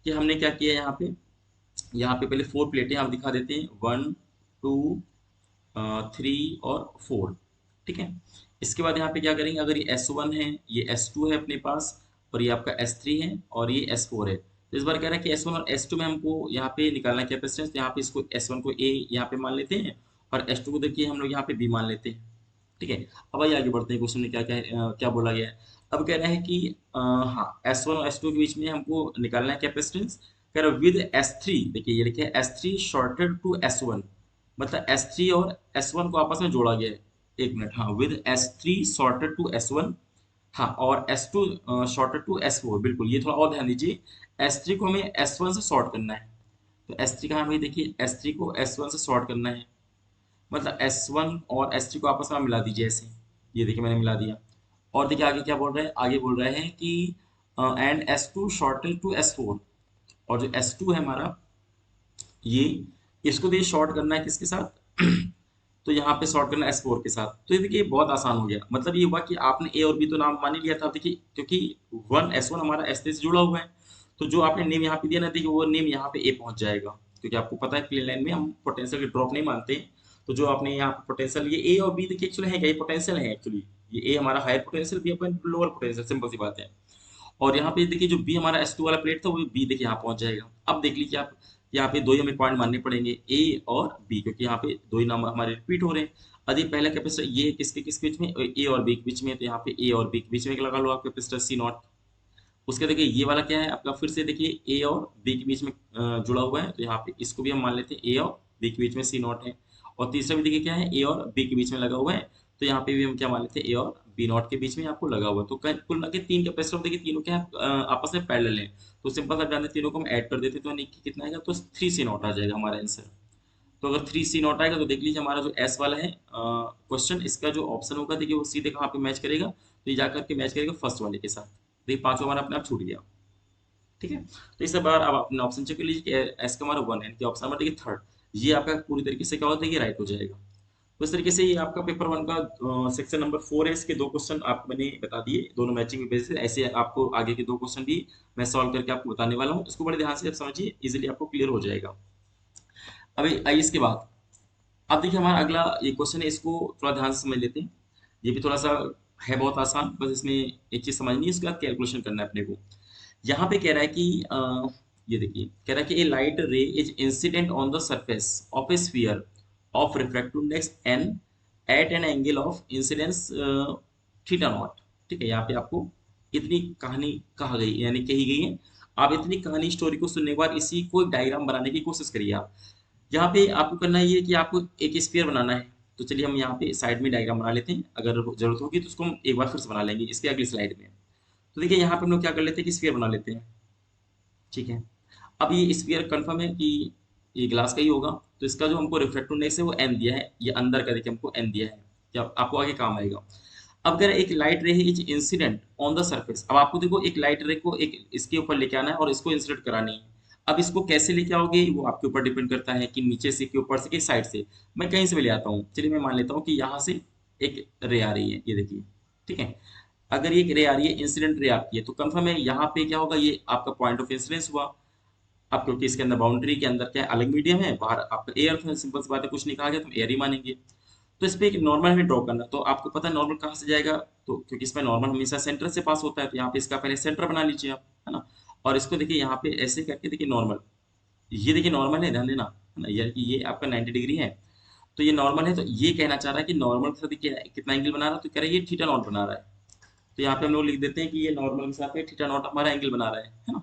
S1: कि हमने क्या किया है। यहाँ पे पहले 4 प्लेटें आप दिखा देते हैं, 1 2 3 और 4। ठीक है, इसके बाद यहाँ पे क्या करेंगे, अगर ये S1 है, ये S2 है अपने पास, और ये आपका S3 है और ये S4 है। तो इस बार कह रहा है कि S1 और S2 में हमको यहाँ पे निकालना है कैपेसिटेंस, तो यहाँ पे इसको S1 को A यहाँ पे मान लेते हैं और S2 को देखिए हम लोग यहाँ पे B मान लेते हैं। ठीक है, अब आइए आगे बढ़ते हैं, क्वेश्चन में क्या क्या क्या बोला गया है। अब कह रहा है कि हाँ S1 और S2 के बीच में हमको निकालना है कैपेसिटेंस। कह रहा है विद S3, देखिए ये लिखे S3 शॉर्टेड टू S1, मतलब S3 और S1 को आपस में जोड़ा गया है। एक मिनट, हाँ with S3 shorted to S1, हाँ और S2 शॉर्टेड टू S4, बिल्कुल ये थोड़ा और ध्यान दीजिए। S3 को हमें S1 से शॉर्ट करना है, तो S3 कहाँ है भाई, देखिए S3 को S1 से शॉर्ट करना है, मतलब S1 और S3 को आपस में मिला दीजिए ऐसे। ये देखिए मैंने मिला दिया। और देखिए आगे क्या बोल रहा है, आगे बोल रहे हैं कि and S2 shorted to S4, और जो S2 है हमारा ये, इसको देखिए शॉर्ट करना है किसके साथ तो यहाँ पे शॉर्ट करना S4 के साथ। तो ये देखिए बहुत आसान हो गया, मतलब ये हुआ कि आपने ए और बी तो नाम मान ही लिया था, देखिए क्योंकि S1 हमारा S3 से जुड़ा हुआ है, तो जो आपने नेम यहाँ पे दिया ना, देखिए वो नेम यहाँ पे ए पहुंच जाएगा, क्योंकि आपको पता है प्लेन लाइन में हम पोटेंशियल की ड्रॉप नहीं मानते हैं। तो जो आपने यहाँ पे पोटेंशियल, ये ए और बी देखिए एक्चुअली है क्या, ये पोटेंशियल है एक्चुअली, ये ए हमारा हायर पोटेंशियल, बी अपन लोअर पोटेंशियल, सिंपल सी बात है। और यहाँ पे देखिए जो बी हमारा S2 वाला प्लेट था, वो बी देखिए यहाँ पहुंच जाएगा। अब देख लीजिए आप, यहाँ पे दो ही हमें पॉइंट मानने पड़ेंगे, ए और बी, क्योंकि यहाँ पे दो ही नंबर हमारे रिपीट हो रहे हैं। यदि पहला कैपेसिटर ये किसके किसके बीच में, ए और बी के बीच में, तो यहाँ पे ए और बी के बीच में एक लगा लो आप कैपेसिटर C0। उसके देखिए ये वाला क्या है आपका, फिर से देखिए ए और बी के बीच में जुड़ा हुआ है, तो यहाँ पे इसको भी हम मान लेते हैं ए और बी के बीच में C0 है। और तीसरा भी देखिए क्या है, ए और बी के बीच में लगा हुआ है, तो यहाँ पे भी हम क्या मान लेते हैं, ए और बी नॉट के बीच में आपको लगा हुआ है। तो कुल मिला के तीन कैपेसिटर देखिए, तीनों क्या है आपस में पैरेलल है। तो सिंपल सा जानते, तीनों को हम ऐड कर देते तो कितना आएगा, तो 3C0 आ जाएगा हमारा आंसर। तो अगर 3C0 आएगा, तो देख लीजिए हमारा जो एस वाला है क्वेश्चन, इसका जो ऑप्शन होगा देखिए वो सीधे कहाँ पे मैच करेगा, तो ये जाकर के मैच करेगा फर्स्ट वाले के साथ। देखिए पांचवा हमारा अपने आप छूट गया। ठीक है, तो इस बार आप अपना ऑप्शन चेक कर लीजिए कि एस का हमारा 1 है, ऑप्शन नंबर देखिए थर्ड, ये आपका पूरी तरीके से क्या होता है, ये राइट हो जाएगा। तो इस तरीके से ये आपका पेपर 1 का सेक्शन नंबर 4 है, इसके दो क्वेश्चन आपको मैंने बता दिए, दोनों मैचिंग के बेसिस। ऐसे आपको आगे के दो क्वेश्चन भी मैं सॉल्व करके आपको बताने वाला हूँ, इसको बड़े ध्यान से आप समझिए, इजीली आपको क्लियर हो जाएगा। अभी आइए इसके बाद अब देखिए हमारा अगला ये क्वेश्चन है, इसको थोड़ा ध्यान से समझ लेते हैं। ये भी थोड़ा सा है बहुत आसान, बस इसमें एक चीज समझनी है, उसके बाद कैलकुलेशन करना है अपने को। यहाँ पे कह रहा है कि ये देखिए कह रहा है कि a light ray is incident on the surface of a sphere of refractive index n at an angle of incidence theta naught. ठीक है, यहाँ पे आपको इतनी कहानी कहा गई यानी कही गई है। आप इतनी कहानी स्टोरी को सुनने के बाद इसी को एक डायग्राम बनाने की कोशिश करिए आप। यहाँ पे आपको करना ये है कि आपको एक स्फीयर बनाना है। तो चलिए हम यहाँ पे साइड में डायग्राम बना लेते हैं, अगर जरूरत होगी तो उसको हम एक बार फिर से बना लेंगे इसके अगली स्लाइड में। तो देखिए यहाँ पे हम लोग क्या कर लेते हैं कि स्फीयर बना लेते हैं। ठीक है, अब ये स्फीयर कंफर्म है कि ये ग्लास का ही होगा। तो इसका जो हमको रिफ्रैक्टिव इंडेक्स है वो एन दिया है, ये अंदर का देखिए हमको एन दिया है, क्या आपको आगे काम आएगा। अब अगर एक लाइट रे है is incident on the surface, अब आपको देखो एक लाइट रे को एक इसके ऊपर लेके आना है और इसको इंसिडेंट करानी है। अब इसको कैसे लेके आओगे वो आपके ऊपर डिपेंड करता है कि नीचे से के ऊपर से कि साइड से। मैं कहीं से भी ले आता हूँ, चलिए मैं मान लेता हूँ कि यहाँ से एक रे आ रही है, ये देखिए। ठीक है, अगर ये रे आ रही है, इंसिडेंट रे आती है, तो कंफर्म है यहाँ पे क्या होगा, ये आपका पॉइंट ऑफ इंसिडेंस हुआ। अब क्योंकि इसके अंदर बाउंड्री के अंदर क्या है, अलग मीडियम है, बाहर आपका एयर है, सिंपल सी बात है, कुछ नहीं कहा गया तो हम एयर ही मानेंगे। तो इस पे एक नॉर्मल हमें ड्रॉ करना, तो आपको पता है नॉर्मल कहाँ से जाएगा। तो क्योंकि इसमें नॉर्मल हमेशा सेंटर से पास होता है, तो यहाँ पे इसका पहले सेंटर बना लीजिए आप, है ना। और इसको देखिए यहाँ पे ऐसे करके देखिए नॉर्मल, ये देखिए नॉर्मल है, ध्यान देना, है ना, ये आपका 90 डिग्री है। तो ये नॉर्मल है, तो ये कहना चाह रहा है कि नॉर्मल के साथ देखिए कितना एंगल बना रहा है, तो कह रहा है ये थीटा नॉट बना रहा है। तो यहाँ पे हम लोग लिख देते हैं कि ये नॉर्मल के साथ में थीटा नॉट हमारा एंगल बना रहा है ना।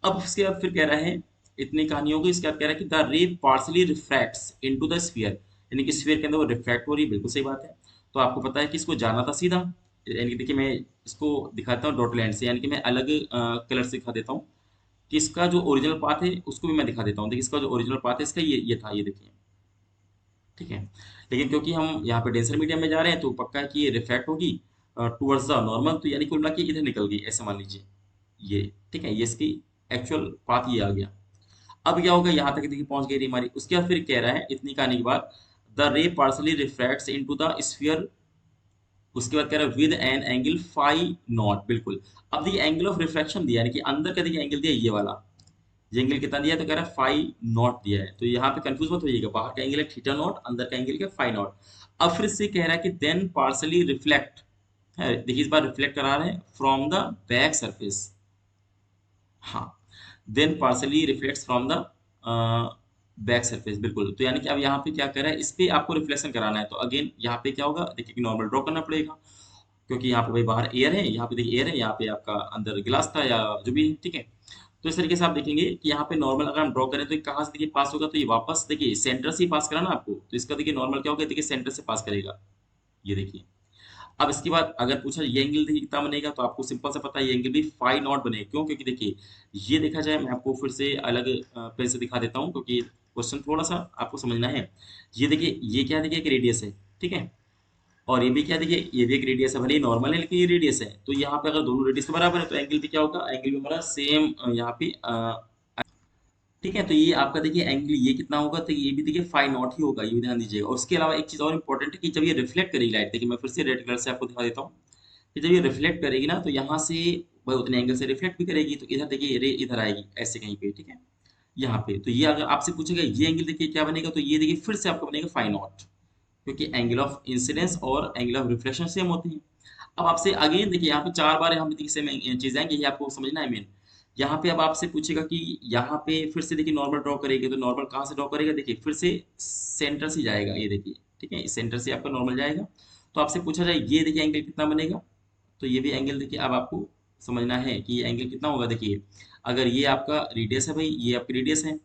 S1: अब उसके बाद फिर कह रहा है, इतनी कहानी होगी, इसके बाद कह रहा है कि the ray partially refracts into the sphere, यानी कि स्फीयर के अंदर वो रिफ्रैक्ट हो रही है, बिल्कुल सही बात है। तो आपको पता है कि इसको जाना था सीधा, यानी कि देखिए मैं इसको दिखाता हूँ डॉट लाइन से, यानी कि मैं अलग कलर से दिखा देता हूँ कि इसका जो ओरिजिनल पाथ है उसको भी मैं दिखा देता हूँ। देखिए इसका जो ओरिजिनल पाथ है इसका ये था, ये देखिए। ठीक है, लेकिन क्योंकि हम यहाँ पे डेंसर मीडियम में जा रहे हैं तो पक्का है कि ये रिफ्रैक्ट होगी टुवर्ड्स द नॉर्मल, तो यानी कुल मिला के इधर निकल गई, ऐसे मान लीजिए ये। ठीक है, ये इसकी एक्चुअल पाथ ये आ गया। अब क्या होगा, यहाँ तक देखिए पहुंच गई रे हमारी। उसके बाद फिर कह रहा है इतनी कहानी के बाद, the ray partially refracts into the sphere. उसके बाद कह रहा है with an angle phi naught, बिल्कुल। अब देखिए एंगल ऑफ रिफ्रैक्शन दिया, यानी कि अंदर का देखिए एंगल दिया ये वाला, ये एंगल कितना दिया है, तो कह रहा है फाई नॉट दिया है। तो यहाँ पे कंफ्यूज मत होइएगा, बाहर का एंगल है थीटा नॉट, अंदर का एंगल क्या फाई नॉट। अब फिर से कह रहा है कि देन पार्सली रिफ्लेक्ट है, देखिए इस बार रिफ्लेक्ट करा रहे हैं फ्रॉम द बैक सरफेस। हाँ, then partially reflects from the back surface, बिल्कुल। तो यानी कि अब यहाँ पे क्या कर रहा है, इस पे आपको रिफ्लेक्शन कराना है, तो अगेन यहाँ पे क्या होगा, देखिए कि नॉर्मल ड्रॉ करना पड़ेगा, क्योंकि यहाँ पे भाई बाहर एयर है, यहाँ पे देखिए एयर है, यहाँ पे आपका अंदर गिलास था या जो भी है। ठीक है, तो इस तरीके से आप देखेंगे कि यहाँ पे नॉर्मल अगर हम ड्रॉ करें तो ये कहाँ से देखिए पास होगा, तो ये वापस देखिए सेंटर से ही पास करा ना आपको, तो इसका देखिए नॉर्मल क्या होगा, देखिए सेंटर से पास करेगा, ये देखिए। अब इसके बाद अगर पूछा ये एंगल देखिए कितना बनेगा, तो आपको सिंपल सा पता है ये एंगल भी फाई नॉट बनेगा। क्यों, क्योंकि देखिए ये देखा जाए, मैं आपको फिर से अलग पेन से दिखा देता हूँ, क्योंकि क्वेश्चन थोड़ा सा आपको समझना है। ये देखिए ये क्या देखिए एक रेडियस है, ठीक है, और ये भी क्या देखिए ये भी एक रेडियस है, भले ही नॉर्मल है लेकिन ये रेडियस है। तो यहाँ पे अगर दोनों रेडियस के बराबर है तो एंगल भी क्या होगा, एंगल भी हमारा सेम यहाँ पे ठीक है। तो ये आपका देखिए एंगल ये कितना होगा, तो ये भी देखिए फाई नॉट ही होगा, ये भी ध्यान दीजिएगा। और उसके अलावा एक चीज और इंपॉर्टेंट है कि जब ये रिफ्लेक्ट करेगी लाइट, देखिए मैं फिर से रेड कलर से आपको दिखा देता हूँ कि जब ये रिफ्लेक्ट करेगी ना, तो यहाँ से वह उतने एंगल से रिफ्लेक्ट भी करेगी, तो इधर देखिए रे इधर आएगी ऐसे कहीं पे, ठीक है, यहाँ पे। तो ये अगर आपसे पूछेगा ये एंगल देखिए क्या बनेगा, तो ये देखिए फिर से आपका बनेगा फाई नॉट, क्योंकि एंगल ऑफ इंसिडेंस और एंगल ऑफ रिफ्लेक्शन सेम होती है। अब आपसे अगेन देखिए यहाँ पे चार बार यहाँ पे देखिए सेम चीज आएंगी, ये आपको समझना है मेन। यहाँ पे अब आपसे पूछेगा कि यहाँ पे फिर से देखिए नॉर्मल ड्रॉ करेंगे, तो नॉर्मल कहाँ से ड्रॉ करेगा, देखिए फिर से सेंटर से जाएगा, ये देखिए। ठीक है, इस सेंटर से आपका नॉर्मल जाएगा। तो आपसे पूछा जाए ये देखिए एंगल कितना बनेगा, तो ये भी एंगल देखिए अब आपको समझना है कि ये एंगल कितना होगा। देखिए अगर ये आपका रेडियस है भाई, ये आपकी रेडियस है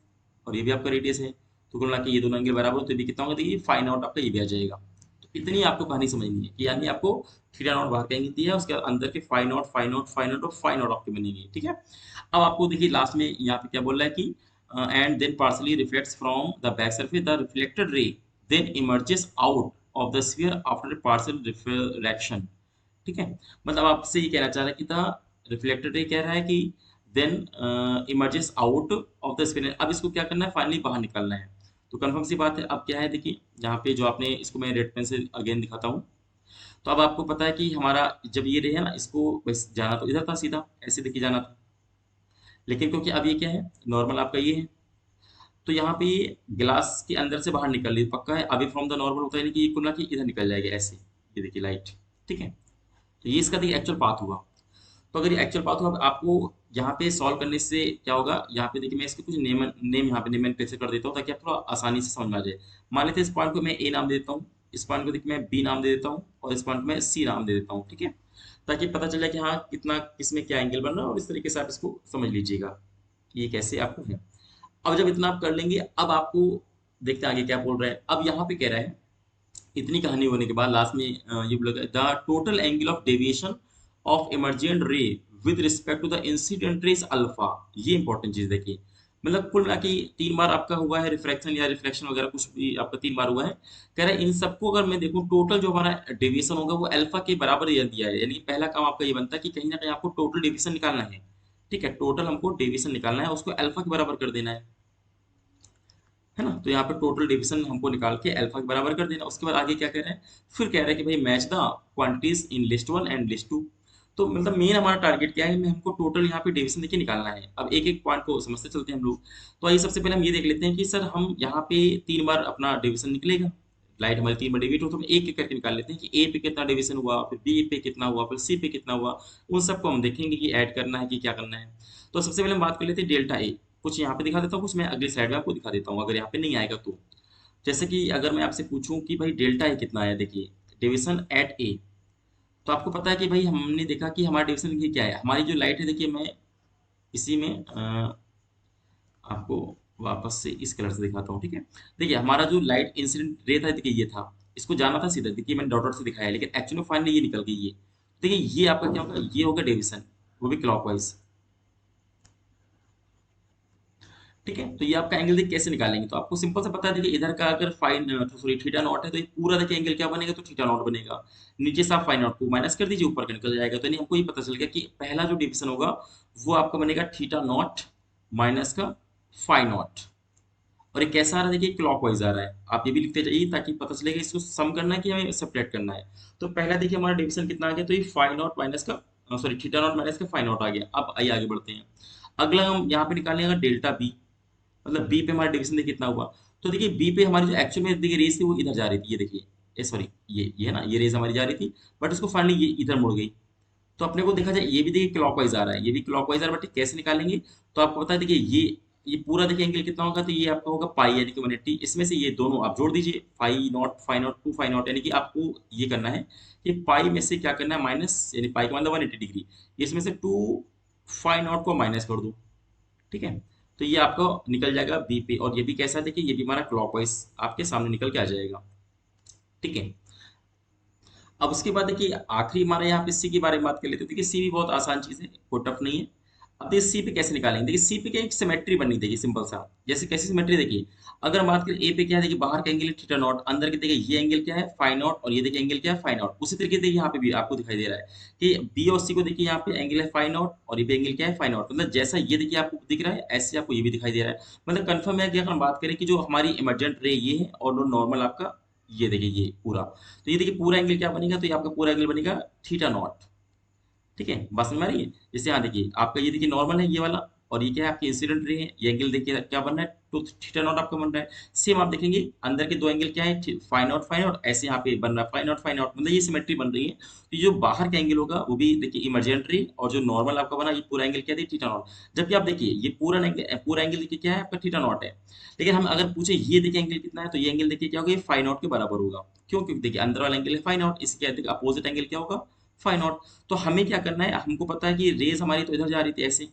S1: और ये भी आपका रेडियस है, तो कुल मिला के ये दोनों एंगल बराबर हो, तो ये भी कितना होगा, देखिए फाइंड आउट आपका ये भी आ जाएगा। तो इतनी आपको कहानी समझनी है कि यानी आपको थीटा नॉट बाहर का एंगल दिया है, उसके बाद अंदर के five not five not five not और फाइव नॉट आपके बनेंगे। ठीक है, अब आपको देखिए लास्ट में यहाँ पे क्या बोल रहा है कि and then partially reflects from the back surface the reflected ray then emerges out of the sphere after partial refraction. ठीक है, मतलब आपसे ये कहना चाह रहा है कि द रिफ्लेक्टेड रे कह रहा है कि then emerges out of the sphere. अब इसको क्या करना है, फाइनली बाहर निकालना है। तो कंफर्म सी बात है, अब क्या है देखिए यहाँ पे जो आपने इसको मैं रेड पेन से अगेन दिखाता हूँ। तो अब आपको पता है कि हमारा जब ये रे है ना, इसको बस जाना तो इधर था सीधा, ऐसे देखिए जाना था, लेकिन क्योंकि अब ये क्या है, नॉर्मल आपका ये है, तो यहाँ पे ये ग्लास के अंदर से बाहर निकल रही है, पक्का है, अवे फ्रॉम द नॉर्मल होता है, यानी कि ये कुल मिला के इधर निकल जाएगा ऐसे, ये देखिए लाइट। ठीक है, तो ये इसका देखिए एक्चुअल पाथ हुआ। तो अगर ये एक्चुअल पाथ हुआ, आपको यहाँ पे सॉल्व करने से क्या होगा, यहाँ पे देखिए मैं इसके कुछ नेम नेम यहाँ पे नेम एंड प्लेस कर देता हूँ, ताकि आप थोड़ा आसानी से समझ में आ जाए। मान लेते हैं इस पॉइंट को मैं ए नाम दे देता हूँ, इस पॉइंट को देखिए मैं बी नाम दे देता हूँ, और इस पॉइंट को मैं सी नाम दे देता हूँ। ठीक है, ताकि पता चल जाए कि हाँ कितना किसमें क्या एंगल बन रहा है, और इस तरीके से आप इसको समझ लीजिएगा कि ये कैसे आपको है। अब जब इतना आप कर लेंगे, अब आपको देखते हैं आगे क्या बोल रहा है। अब यहाँ पे कह रहा है, इतनी कहानी होने के बाद लास्ट में ये बोला, the total angle of deviation of emergent ray with respect to the incident rays alpha. ये इंपॉर्टेंट चीज देखिए, मतलब कुल मिला के 3 बार आपका हुआ है रिफ्रैक्शन या रिफ्लेक्शन वगैरह, कुछ भी आपका 3 बार हुआ है। कह रहा है इन सबको अगर मैं देखूं, टोटल जो हमारा डेविएशन होगा वो अल्फा के बराबर ये दिया है। यानी पहला काम आपका ये बनता है कि कहीं ना कहीं आपको टोटल डेविएशन निकालना है। ठीक है, टोटल हमको डेविएशन निकालना है, उसको अल्फा के बराबर कर देना है ना। तो यहाँ पे टोटल डिवीजन हमको निकाल के अल्फा के बराबर कर देना। उसके बाद आगे क्या कह रहे हैं, फिर कह रहे हैं कि भाई match the quantities in list one and list two. तो मतलब मेन हमारा टारगेट क्या है, में हमको टोटल यहाँ पे डिवीजन देखिए निकालना है। अब एक एक पॉइंट को समझते चलते हैं हम लोग। तो आइए सबसे पहले हम ये देख लेते हैं कि सर हम यहाँ पे 3 बार अपना डिवीजन निकलेगा, लाइट हमारी 3 बार डिवीट हो, तो हम एक एक करके निकाल लेते हैं कि ए पे कितना डिवीजन हुआ, फिर बी पे कितना हुआ, फिर सी पे कितना हुआ। उन सबको हम देखेंगे कि ऐड करना है कि क्या करना है। तो सबसे पहले हम बात कर लेते हैं डेल्टा ए। कुछ यहाँ पे दिखा देता हूँ, कुछ मैं अगली स्लाइड में आपको दिखा देता हूँ, अगर यहाँ पे नहीं आएगा तो। जैसे कि अगर मैं आपसे पूछूं कि भाई डेल्टा ए कितना है, देखिए डिवीजन एट ए। तो आपको पता है कि भाई हमने देखा कि हमारा डिवीजन ये क्या है, हमारी जो लाइट है, देखिए मैं इसी में आपको वापस से इस कलर से दिखाता हूँ। ठीक है, देखिए हमारा जो लाइट इंसिडेंट रे था, देखिए ये था, इसको जाना था सीधा, देखिए मैंने डॉट डॉट से दिखाया है, लेकिन एक्चुअली में फाइनली ये निकल गई ये। देखिए ये आपका क्या होगा, ये होगा डिवीजन, वो भी क्लॉकवाइज। ठीक है, तो ये आपका एंगल देख कैसे निकालेंगे, तो आपको सिंपल से पता है, देखिए इधर का अगर फाइन सॉरी थीटा नॉट है, तो ये पूरा देखिए एंगल क्या बनेगा, तो थीटा नॉट बनेगा। नीचे से आप फाइन नॉट को माइनस कर दीजिए, ऊपर का निकल जाएगा। तो यानी हमको ये पता चल गया कि पहला जो डिवीजन होगा वो आपका बनेगा थीटा नॉट माइनस का फाइन नॉट। और ये कैसा आ रहा है, देखिए क्लॉकवाइज आ रहा है। आप ये भी लिखते जाइए ताकि पता चलेगा इसको सम करना है कि हमें सेपरेट करना है। तो पहला देखिए हमारा डिवीजन कितना आ गया, तो ये फाइन नॉट माइनस का सॉरी थीटा नॉट माइनस का फाइन नॉट आ गया। अब आइए आगे बढ़ते हैं। अगला हम यहाँ पे निकालेंगे डेल्टा बी, मतलब बी पे हमारा डिवीजन देखिए कितना हुआ। तो देखिए बी पे हमारी जो एक्चुअल में देखिए रेस थी वो इधर जा रही थी, ये देखिए सॉरी ये है ना, ये रेस हमारी जा रही थी, बट उसको फाइनली ये इधर मुड़ गई। तो अपने को देखा जाए ये भी देखिए क्लॉकवाइज आ रहा है, ये भी क्लॉकवाइज आ रहा है, बट कैसे निकालेंगे। तो आपको पता है देखिए ये पूरा देखिए एंगल कितना होगा, तो ये आपका होगा पाई यानी कि 180। इसमें से ये दोनों आप जोड़ दीजिए, phi naught two phi naught, यानी कि आपको ये करना है कि पाई में से क्या करना है माइनस, यानी पाई का मतलब 180 डिग्री, इसमें से टू फाई नॉट को माइनस कर दो। ठीक है, तो ये आपको निकल जाएगा बी पे, और ये भी कैसा है देखिए, ये भी हमारा क्लॉकवाइज आपके सामने निकल के आ जाएगा। ठीक है, अब उसके बाद देखिए आखिरी हमारे यहाँ पे सी के बारे में बात कर लेते हैं। देखिए सी भी बहुत आसान चीज है, कोई टफ नहीं है। अब देखिए सी पे कैसे निकालेंगे, देखिए सी पे क्या एक सिमेट्री बननी, देखिए सिंपल सा। जैसे कैसी सिमेट्री, देखिए अगर हम बात करें ए पे क्या है, देखिए बाहर का एंगल है थीटा नॉट, अंदर के देखिए ये एंगल क्या है फाई नॉट, और ये देखिए एंगल क्या है फाई नॉट। उसी तरीके से देखिए यहाँ पे भी आपको दिखाई दे रहा है कि बी और सी को देखिए यहाँ पे एंगल है फाई नॉट, और ये भी एंगल क्या है फाई नॉट। मतलब जैसा ये देखिए आपको दिख रहा है, ऐसे आपको ये भी दिखाई दे रहा है। मतलब कंफर्म है कि अगर हम बात करें कि जो हमारी इमरजेंट रे ये है, और जो नॉर्मल आपका ये देखिए ये पूरा, तो ये देखिए पूरा एंगल क्या बनेगा, तो ये आपका पूरा एंगल बनेगा थीटा नॉट। ठीक है, बात समझ में आ रही है। जैसे यहाँ देखिए आपका ये देखिए नॉर्मल है ये वाला, और ये क्या है आपकी इंसिडेंट रे है, ये एंगल देखिए क्या बन रहा है, तो थीटा नॉट आपका बन रहा है। सेम आप देखेंगे अंदर के दो एंगल क्या है, फाई नॉट ऐसे यहाँ पे बन रहा है फाई नॉट, मतलब ये सिमेट्री बन रही है। तो जो बाहर का एंगल होगा वो भी देखिए इमरजेंट रे, और जो नॉर्मल आपका बना ये पूरा एंगल क्या है थीटा नॉट। जबकि आप देखिए ये पूरा एंगल देखिए क्या है आपका थीटा नॉट है। लेकिन हम अगर पूछे ये देखिए एंगल कितना है, तो ये एंगल देखिए क्या होगा, ये फाई नॉट के बराबर होगा। क्यों, क्योंकि देखिए अंदर वाला एंगल है फाई नॉट, इसके अपोजिट एंगल क्या होगा, फाई नॉट। तो हमें क्या करना है, हमको पता है कि रेज हमारी तो इधर जा रही थी ऐसे,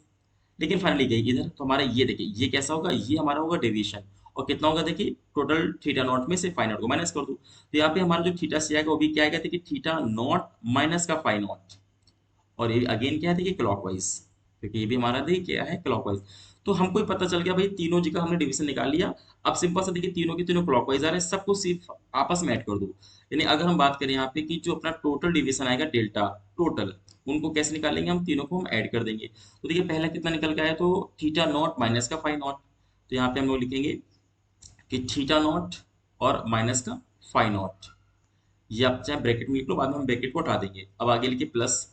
S1: लेकिन फाइनली गई इधर। तो हमारा ये देखिए ये कैसा होगा, ये हमारा होगा डेविएशन। और कितना होगा देखिए, टोटल थीटा नॉट में से फाई नॉट को माइनस कर दो, तो यहाँ पे हमारा जो थीटा से आएगा वो भी क्या आएगा, देखिए थीटा नॉट माइनस का फाई नॉट। और ये अगेन क्या है देखिए क्लॉकवाइज, क्योंकि ये भी हमारा देखिए क्या है क्लॉकवाइज। तो हमको ही पता चल गया भाई, तीनों जी का हमने डिवीजन निकाल लिया। अब सिंपल सा देखिए तीनों के तीनों क्लॉकवाइज आ रहे हैं, सबको सिर्फ आपस में ऐड कर दो। यानी अगर हम बात करें यहाँ पे कि जो अपना टोटल डिवीजन आएगा डेल्टा टोटल, उनको कैसे निकालेंगे, हम तीनों को हम ऐड कर देंगे। तो देखिए पहला कितना निकल के आया, तो थीटा नॉट माइनस का फाई नॉट। तो यहाँ पे हम लोग लिखेंगे कि थीटा नॉट और माइनस का फाई नॉट। ये आप चाहे ब्रैकेट में लिख लो, बाद में हम ब्रैकेट को हटा देंगे। अब आगे लिखिए प्लस।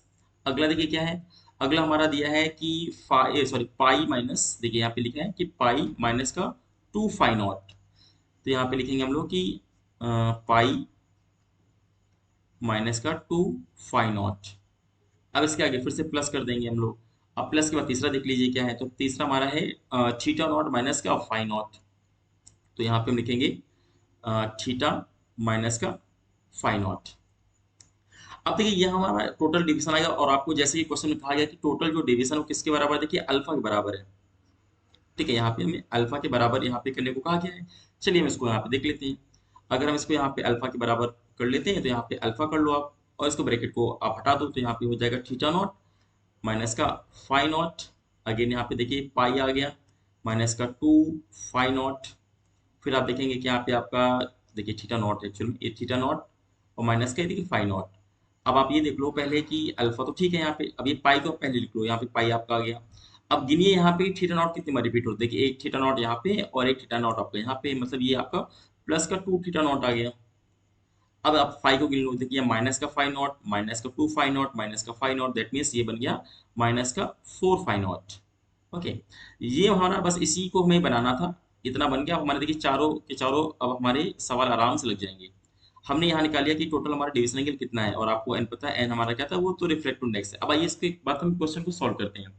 S1: अगला देखिए क्या है, अगला हमारा दिया है कि पाई माइनस, देखिए यहाँ पे लिखा है कि पाई माइनस का टू फाई नॉट। तो यहाँ पे लिखेंगे हम लोग कि पाई माइनस का टू फाई नॉट। अब इसके आगे फिर से प्लस कर देंगे हम लोग। अब प्लस के बाद तीसरा देख लीजिए क्या है, तो तीसरा हमारा है थीटा नॉट माइनस का फाई नॉट। तो यहाँ पे हम लिखेंगे थीटा माइनस का फाई नॉट। अब देखिए यह हमारा टोटल डिवीजन आएगा, और आपको जैसे कि क्वेश्चन में कहा गया कि टोटल जो डिवीजन है वो किसके बराबर है, देखिए अल्फा के बराबर है। ठीक है, यहाँ पे हमें अल्फा के बराबर यहाँ पे करने को कहा गया है। चलिए हम इसको यहाँ पे देख लेते हैं। अगर हम इसको यहाँ पे अल्फा के बराबर कर लेते हैं तो यहाँ पे अल्फा कर लो आप, और इसको ब्रैकेट को आप हटा दो, तो यहाँ पे हो जाएगा थीटा नॉट माइनस का फाई नॉट। अगेन यहाँ पे देखिए पाई आ गया माइनस का टू फाई नॉट। फिर आप देखेंगे कि यहाँ पे आपका देखिए थीटा नॉट है, चलो ये थीटा नॉट और माइनस का देखिए फाई नॉट। अब आप ये देख लो पहले कि अल्फा तो ठीक है यहाँ पे, अब ये पाई को पहले लिख लो, यहाँ पे पाई आपका आ गया। अब गिनिए यहाँ पे थीटा नॉट कितनी बार रिपीट होता है, देखिए एक थीटा नॉट यहाँ पे और एक थीटा नॉट आपका यहाँ पे, मतलब ये आपका प्लस का टू थीटा नॉट आ गया। अब आप फाइव को गिन लो, देखिए माइनस का फाइव नॉट माइनस का टू फाइव नॉट माइनस का फाइव नॉट, दैट मीन्स ये बन गया माइनस का फोर फाइव नॉट। ओके, ये हमारा बस इसी को हमें बनाना था, इतना बन गया। अब हमारे देखिए चारों के चारों अब हमारे सवाल आराम से लग जाएंगे। हमने यहाँ निकाल लिया कि टोटल हमारा डिविजन एंगल कितना है, और आपको एन पता है, एन हमारा क्या था, वो तो रिफ्लेक्टिव इंडेक्स है। अब आइए इसके बाद हम क्वेश्चन को सॉल्व करते हैं।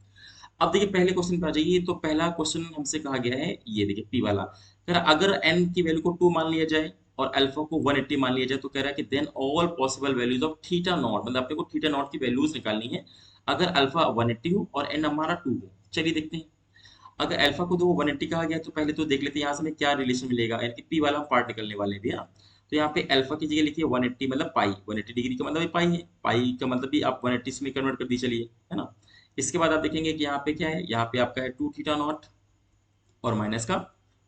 S1: अब देखिए पहले क्वेश्चन पे आ जाइए, तो पहला क्वेश्चन हमसे कहा गया है ये देखिए पी वाला, कह रहा अगर एन की वैल्यू को 2 मान लिया जाए और अल्फा को 180 मान लिया जाए, तो कह रहा है कि then all possible values of theta naught, मतलब अपने को थीटा नॉट की वैल्यूज निकालनी है अगर अल्फा 180 हो और एन हमारा 2 हो। चलिए देखते हैं। अगर अल्फा को दो 180 कहा गया, तो पहले तो देख लेते हैं यहाँ से हमें क्या रिलेशन मिलेगा, यानी कि पी वाला पार्ट निकलने वाले हैं भैया। तो यहाँ पे अल्फा की जगह लिखिए 180, मतलब पाई, 180 डिग्री का मतलब पाई है, पाई का मतलब भी आप 180 में कन्वर्ट कर दी चलिए, है ना। इसके बाद आप देखेंगे कि यहाँ पे क्या है, यहाँ पे आपका है टू थीटा नॉट और माइनस का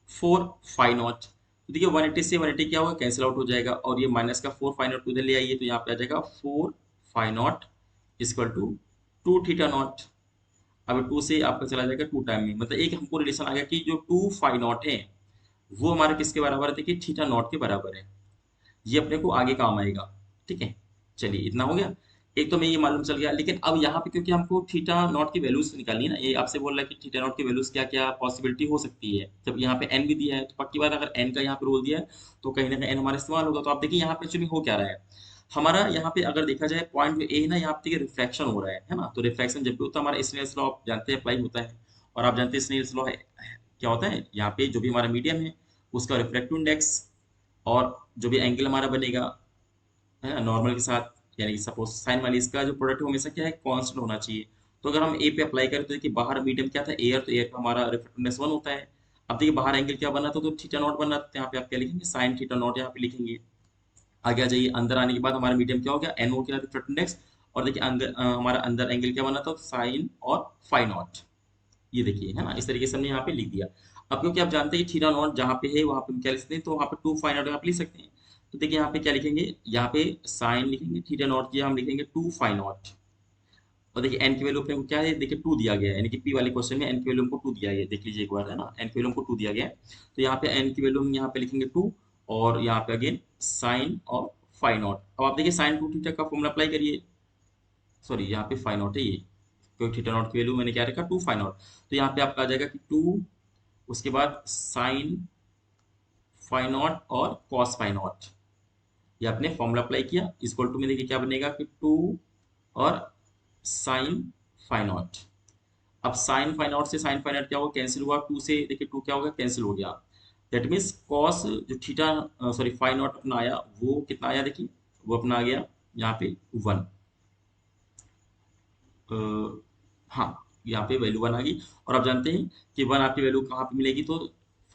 S1: फोर फाई नॉट। तो देखिए 180 से 180 क्या होगा, कैंसिल आउट हो जाएगा, और ये माइनस का फोर फाई नॉट को इधर ले आइए, तो यहाँ पे आ जाएगा four phi naught equal to two theta naught. अब टू से आपका चला जाएगा टू टाइम में, मतलब एक हमको रिलेशन आ गया कि जो टू फाई नॉट है वो हमारे किसके बराबर है, देखिए थीटा नॉट के बराबर है। ये अपने को आगे काम आएगा। ठीक है, चलिए इतना हो गया। एक तो मैं ये मालूम चल गया, लेकिन अब यहाँ पे क्योंकि हमको थीटा नॉट की वैल्यूज निकालनी है ना, ये आपसे बोल रहा है कि थीटा नॉट की वैल्यूज क्या क्या पॉसिबिलिटी हो सकती है। जब यहाँ पे एन भी दिया है तो पक्की बात, अगर एन का यहाँ पे रोल दिया है तो कहीं ना कहीं एन हमारा इस्तेमाल होगा। तो आप देखिए यहाँ पे एक्चुअली हो क्या रहा है हमारा, यहाँ पे अगर देखा जाए पॉइंट जो ए है ना, यहाँ पे देखिए रिफ्लेक्शन हो रहा है ना। तो रिफ्लेक्शन जब भी होता है हमारा स्नेल्स लॉ आप जानते हैं अप्लाई होता है, और आप जानते हैं स्नेल्स लॉ क्या होता है, यहाँ पे जो भी हमारा मीडियम है उसका रिफ्लेक्टिव इंडेक्स और जो भी एंगल हमारा बनेगा है ना नॉर्मल के साथ, यानी कि सपोज साइन वाली, इसका जो प्रोडक्ट हमेशा क्या है, कांस्टेंट होना चाहिए। तो अगर हम ए पे अप्लाई करें तो देखिए बाहर मीडियम क्या था, एयर, तो एयर का हमारा रिफ्लेक्टिवनेस 1 होता है। अब देखिए बाहर एंगल क्या बना था, तो थीटा नॉट बना था, यहाँ पे आप क्या लिखेंगे, साइन थीटा नॉट यहाँ पे लिखेंगे। आगे आ जाइए, अंदर आने के बाद हमारा मीडियम क्या हो गया, एन हो गया रिफ्लेक्टिव इंडेक्स, और देखिए अंदर हमारा अंदर एंगल क्या बना था, साइन और फाई नॉट। ये देखिए है ना, इस तरीके से हमने यहाँ पे लिख दिया। अब क्योंकि आप जानते हैं कि थीटा नॉट जहाँ पे है वहाँ पे हम क्या लिख सकते हैं, तो वहाँ पे टू फाई नॉट यहाँ पे लिख सकते हैं। तो देखिए यहाँ पे क्या लिखेंगे, यहाँ पे साइन लिखेंगे, थीटा नॉट की हम लिखेंगे टू फाई नॉट। और देखिए एन की वैल्यू अपने को क्या है, देखिए टू दिया गया है, यानी कि पी वाले क्वेश्चन में एन की वैल्यू हमको टू दिया गया है, देख लीजिए एक बार, है ना, एन की वैल्यू हमको टू दिया गया है। तो यहाँ पे एन की वैल्यू हम यहाँ पे लिखेंगे टू, और यहाँ पे अगेन साइन और फाई नॉट। अब आप देखिए साइन टू थीटा का फॉर्मूला अप्लाई करिए, सॉरी यहाँ पे फाई नॉट है ये, क्योंकि थीटा नॉट की वैल्यू मैंने क्या रखा, टू फाई नॉट। तो यहाँ पे आपका आ जाएगा कि टू, उसके बाद साइन फाई नॉट और कॉस फाई नॉट, ये आपने फॉर्मूला अप्लाई किया, इक्वल टू में देखिए क्या बनेगा कि टू और साइन फाई नॉट। अब साइन फाई नॉट से साइन फाई नॉट क्या होगा, कैंसिल हुआ, टू से देखिए टू क्या होगा, कैंसिल हो गया। दैट मीन्स कॉस जो थीटा सॉरी फाई नॉट अपना आया वो कितना आया, देखिए वो अपना आ गया यहाँ पे वन। हाँ, यहाँ पे वैल्यू वन आ गई। और आप जानते हैं कि वन आपकी वैल्यू कहाँ पे मिलेगी, तो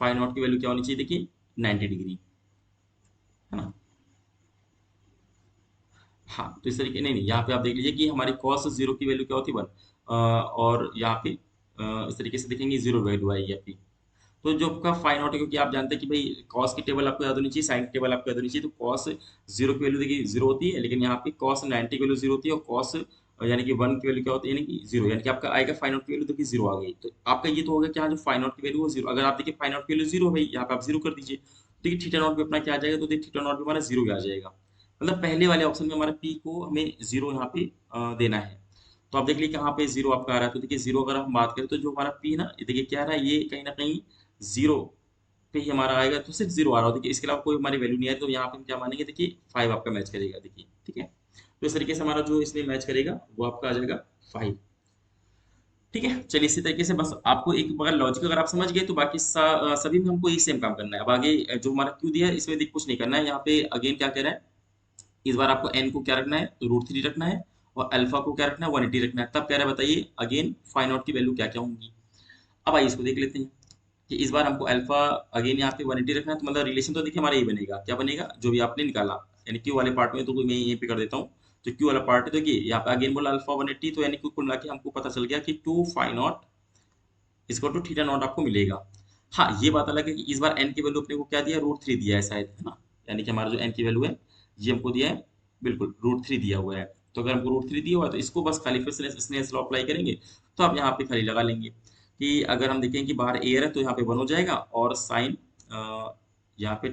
S1: फाइव नॉट की वैल्यू क्या होनी चाहिए, देखिए 90 डिग्री, है ना। हाँ, तो इस तरीके नहीं नहीं, यहाँ पे आप देख लीजिए कि हमारी कॉस जीरो की वैल्यू क्या होती है, वन, और यहाँ पे इस तरीके से देखेंगे जीरो वैल्यू आएगी आपकी। तो जो आपका फाइव नॉट है, क्योंकि आप जानते हैं कि भाई कॉस की टेबल आपको याद होनी चाहिए, साइन की टेबल आपको याद होनी चाहिए, तो कॉस जीरो की वैल्यू देखिए जीरो होती है, लेकिन यहाँ पे कॉस 90 की वैल्यू जीरो होती है, और कॉस यानी कि वन की वैल्यू क्या होती है, यानी कि जीरो, यानी कि आपका आएगा फाइव नॉट की वैल्यू देखिए जीरो आ गई। तो आपका ये तो होगा कि हाँ जो फाइव नॉट की वैल्यू वो जीरो, अगर आप देखिए फाइव नॉट की वैल्यू जीरो भाई, यहाँ पे आप जीरो कर दीजिए, तो देखिए थीटा नॉट भी अपना क्या आ जाएगा, तो देखिए थीटा नॉट भी हमारा जीरो आ जाएगा। मतलब पहले वाले ऑप्शन में हमारा पी को हमें जीरो यहाँ पे देना है। तो आप देख लीजिए कहाँ पे जीरो आपका आ रहा है, तो देखिए जीरो अगर हम बात करें तो जो हमारा पी है ना, ये देखिए क्या आ रहा है, ये कहीं ना कहीं जीरो पे ही हमारा आएगा, तो सिर्फ 0 आ रहा हो। देखिए इसके अलावा कोई हमारी वैल्यू नहीं है, तो यहाँ पे हम क्या मानेंगे, देखिए 5 आपका मैच करेगा। देखिए ठीक है, तो इस तरीके से हमारा जो इसमें मैच करेगा वो आपका आ जाएगा 5। ठीक है, चलिए इसी तरीके से बस आपको एक अगर लॉजिक अगर आप समझ गए तो बाकी सभी में हमको यही सेम काम करना है। अब आगे जो हमारा क्यू दिया है इसमें कुछ नहीं करना है। यहाँ पे अगेन क्या कह रहा है, इस बार आपको एन को क्या रखना है, √3 रखना है, और अल्फा को क्या रखना है, 180 रखना है। तब कह रहा है बताइए अगेन फाइंड आउट की वैल्यू क्या क्या होंगी। अब आइए इसको देख लेते हैं कि इस बार हमको अल्फा अगेन यहाँ पे 180 रखना है, तो मतलब रिलेशन तो देखिए हमारा ये बनेगा, क्या बनेगा, जो भी आपने निकाला, यानी क्यू वाले पार्ट में तो मैं यहीं पे कर देता हूँ। तो क्यू वाला पार्ट है, देखिए यहाँ पे अगेन बोला अल्फा 180, तो यानी कि कुल मिला के हमको पता चल गया कि 2 फाइव नॉट इसको टू थीटा नॉट आपको मिलेगा। हाँ ये बात अलग है कि इस बार एन की वैल्यू अपने को क्या दिया, √3 दिया है शायद, है ना, यानी कि हमारा जो एन की वैल्यू है ये हमको दिया है, बिल्कुल √3 दिया हुआ है। तो अगर हमको √3 दिया हुआ है तो इसको बस खाली फिर से स्नेस लॉ अप्लाई करेंगे, तो आप यहाँ पे खाली लगा लेंगे कि अगर हम देखें कि बाहर एयर है तो यहाँ पे 1 हो जाएगा, और साइन यहाँ पे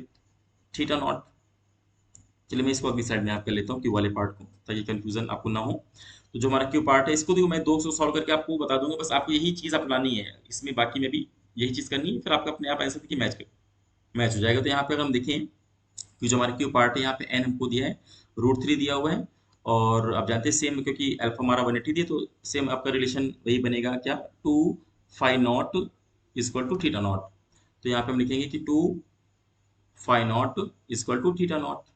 S1: थीटा नॉट। चलिए मैं इसको अगली साइड में आप कर लेता हूँ क्यू वाले पार्ट को, ताकि कंफ्यूजन आपको ना हो। तो जो हमारा क्यू पार्ट है इसको देखो मैं 200 सॉल्व करके आपको बता दूंगा, बस आपको यही चीज़ अपनानी है इसमें, बाकी में भी यही चीज़ करनी है, फिर आपका अपने आप आंसर देखिए मैच हो जाएगा। तो यहाँ पे अगर हम देखें कि जो हमारा क्यू पार्ट है यहाँ पे एन हमको दिया है, √3 दिया हुआ है, और आप जानते हैं सेम, क्योंकि अल्फा हमारा 180 दिया, तो सेम आपका रिलेशन वही बनेगा क्या, 2 five naught equal to theta naught. तो यहाँ पे हम लिखेंगे कि 2 five naught equal to theta naught.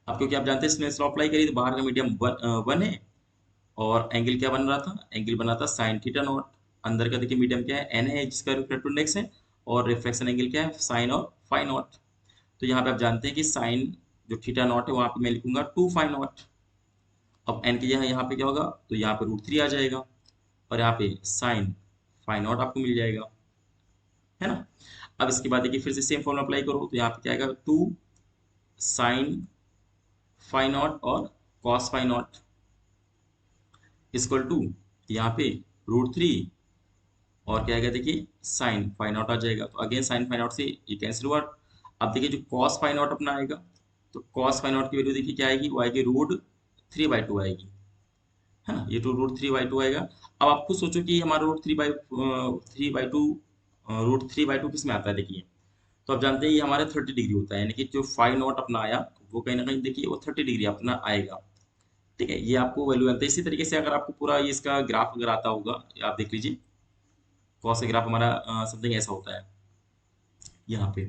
S1: अब क्योंकि आप जानते हैं स्नेल्स लॉ अप्लाई करिए, तो बाहर का मीडियम 1 है, और एंगल क्या बन रहा था, एंगल बना था साइन थीटा नॉट। अंदर का देखिए मीडियम क्या है, एन है, जिसका रिफ्रैक्टिव इंडेक्स है, और रिफ्लेक्शन एंगल क्या है, साइन और फाई नॉट। तो यहाँ पे आप जानते हैं कि साइन जो थीटा नॉट है वहाँ पे मैं लिखूंगा 2 फाई नॉट। अब एन की जगह यहाँ पे क्या होगा, तो यहाँ पे √3 आ जाएगा, और यहाँ पे साइन फाई नॉट आपको मिल जाएगा, है ना। अब इसके बाद देखिए फिर से सेम फॉर्मूला अप्लाई करो, तो यहाँ पे क्या आएगा, 2 साइन फाई नॉट और cos phi naught equal to यहाँ पे √3, और क्या आएगा देखिए साइन फाइव नॉट आ जाएगा। तो अगेन साइन फाइव नॉट से ये कैंसिल हुआ। अब देखिए जो कॉस फाइव नॉट अपना आएगा, तो कॉस फाइव नॉट की वैल्यू देखिए क्या आएगी, वो आएगी √3/2 आएगी, है ना, ये तो √3/2 आएगा। अब आप खुद सोचो कि हमारा √3/2 √3/2 किस में आता है, देखिए तो आप जानते हैं ये हमारे 30 डिग्री होता है, यानी कि जो फाइव नॉट अपना आया वो कहीं ना कहीं देखिए वो 30 डिग्री अपना आएगा। ठीक है, ये आपको वैल्यू आता है। इसी तरीके से अगर आपको पूरा ये इसका ग्राफ अगर आता होगा, आप देख लीजिए कॉस का ग्राफ हमारा समथिंग ऐसा होता है यहाँ पे।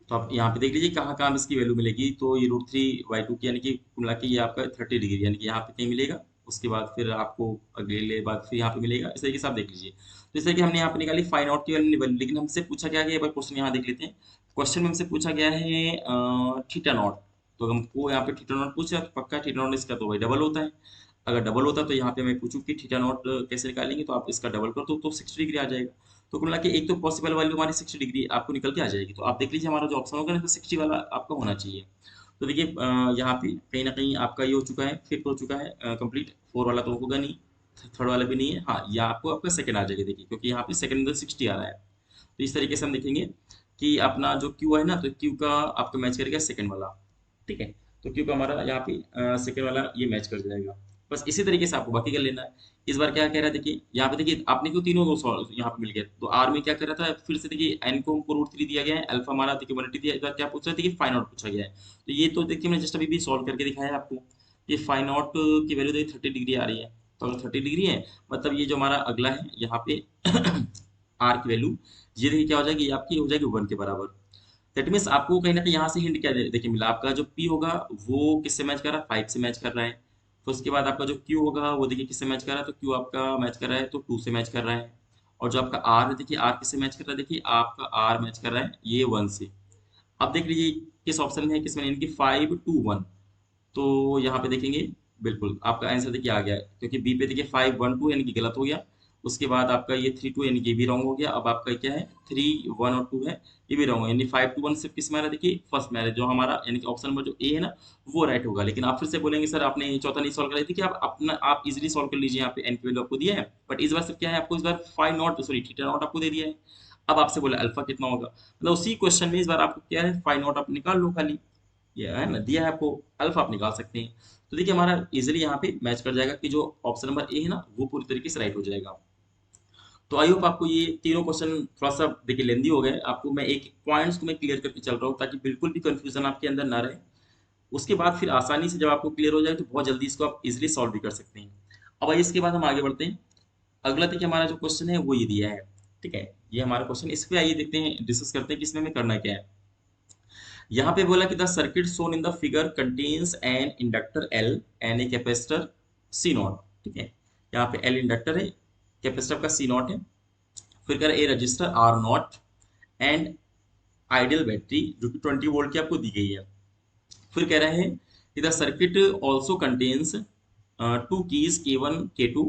S1: तो आप यहाँ पे देख लीजिए कहाँ कहाँ इसकी वैल्यू मिलेगी, तो ये √3/2 की यानी कि कुल मिला के ये आपका 30 डिग्री, यानी कि यहाँ पे कहीं मिलेगा, उसके बाद फिर आपको अगले बाद फिर यहाँ पे मिलेगा। इस तरीके से आप देख लीजिए। तो इस तरीके हमने यहाँ पे निकाली फाइंड आउट की वैल्यू, लेकिन हमसे पूछा गया है, एक बार क्वेश्चन यहाँ देख लेते हैं। क्वेश्चन में हमसे पूछा गया है थीटा नॉट। तो हमको यहाँ पे थीटा नॉट पूछा, तो पक्का थीटा नॉट इसका तो भाई डबल होता है। अगर डबल होता तो यहाँ पे मैं पूछूं कि थीटा नॉट कैसे निकालेंगे, तो आप इसका डबल कर दो तो 60 डिग्री आ जाएगा। तो कुल मिला के एक तो पॉसिबल वैल्यू हमारी 60 डिग्री आपको निकल के आ जाएगी। तो आप देख लीजिए हमारा जो ऑप्शन होगा ना, तो 60 वाला आपका होना चाहिए। तो देखिए यहाँ पे कहीं ना कहीं आपका ये हो चुका है, फिफ्थ हो चुका है कंप्लीट, 4 वाला तो होगा नहीं, थर्ड वाला भी नहीं है। हाँ ये आपको आपका सेकंड आ जाएगा, देखिए क्योंकि यहाँ पे सेकंड में 60 आ रहा है। तो इस तरीके से हम देखेंगे कि अपना जो क्यू है ना, तो क्यू का आपका मैच करेगा सेकंड वाला। ठीक है, तो क्यू का हमारा यहाँ पे सेकंड वाला ये मैच कर जाएगा। बस इसी तरीके से आपको बाकी कर लेना है। इस बार क्या कह रहा है, देखिए यहाँ पे देखिए आपने क्यों तीनों दो यहाँ पे मिल गया, तो आर में क्या कर रहा था, फिर से देखिए एन को हमको √3 दिया गया है, अल्फा हमारा देखिए 180 दिया है। इस बार क्या पूछ रहा है, देखिए फाइंड आउट पूछा गया है। तो ये तो देखिए मैंने जस्ट अभी भी सॉल्व करके दिखाया है आपको। ये फाइंड आउट की वैल्यू देखिए 30 डिग्री आ रही है, तो अगर 30 डिग्री है मतलब ये जो हमारा अगला है यहाँ पे आर की वैल्यू, ये देखिए क्या हो जाएगी, ये आपकी हो जाएगी 1 के बराबर। दैट मीन्स आपको कहीं ना कहीं यहाँ से हिंट क्या देखिए मिला, आपका जो पी होगा वो किससे मैच कर रहा है, 5 से मैच कर रहा है। तो उसके बाद आपका जो क्यू होगा वो देखिए किससे मैच कर रहा है, तो क्यू आपका मैच कर रहा है तो 2 से मैच कर रहा है। और जो आपका आर है, देखिए आर किससे मैच कर रहा है, देखिए आपका आर मैच कर रहा है ये 1 से। अब देख लीजिए किस ऑप्शन में है, किसमें, यानी कि 5, 2, 1। तो यहाँ पे देखेंगे बिल्कुल आपका आंसर देखिए आ गया है, क्योंकि बी पे देखिए 5, 1, 2 यानी कि गलत हो गया। उसके बाद आपका ये 3, 2 यानी कि ये भी रॉन्ग हो गया। अब आपका क्या है, 3, 1 और 2 है, ये भी रॉन्ग है, यानी 5, 2, 1 सिर्फ किस में आ रहा है, देखिए फर्स्ट में आ रहा है, जो हमारा यानी कि ऑप्शन नंबर जो ए है ना वो राइट होगा। लेकिन आप फिर से बोलेंगे सर आपने चौथा नहीं सॉल्व करा, देखिए आप अपना आप इजीली सॉल्व कर लीजिए, यहाँ पे एन की वैल्यू आपको दिया है, बट इस बार सिर्फ क्या है, आपको इस बार five naught sorry theta naught आपको दे दिया है। अब आपसे बोला अल्फा कितना होगा, मतलब उसी क्वेश्चन में इस बार आपको क्या है, फाइव नॉट आप निकाल लो खाली, ये है ना दिया है आपको, अल्फा आप निकाल सकते हैं। तो देखिए हमारा इजीली यहाँ पे मैच कर जाएगा कि जो ऑप्शन नंबर ए है ना वो पूरी तरीके से राइट हो जाएगा। तो आई होप आपको ये तीनों क्वेश्चन थोड़ा सा देखिए लेंदी हो गए, आपको मैं एक पॉइंट्स को मैं क्लियर करके चल रहा हूँ ताकि बिल्कुल भी कंफ्यूजन आपके अंदर ना रहे। उसके बाद फिर आसानी से जब आपको क्लियर हो जाए तो बहुत जल्दी इसको आप इजीली सॉल्व भी कर सकते हैं। अब आइए इसके बाद हम आगे बढ़ते हैं। अगला देखिए हमारा जो क्वेश्चन है वो ये दिया है, ठीक है, ये हमारा क्वेश्चन। इस पे आइए देखते हैं, डिस्कस करते हैं कि इसमें हमें करना क्या है। यहाँ पे बोला कि the circuit shown in the figure contains an inductor L and a capacitor C naught, ठीक है। यहाँ पे एल इंडक्टर है, कैपेसिटर का सी नॉट है, फिर कह रहा है a resistor R naught and ideal battery जो कि 20 वोल्ट की आपको दी गई है। फिर कह रहा है कि the circuit also contains two keys K1 K2,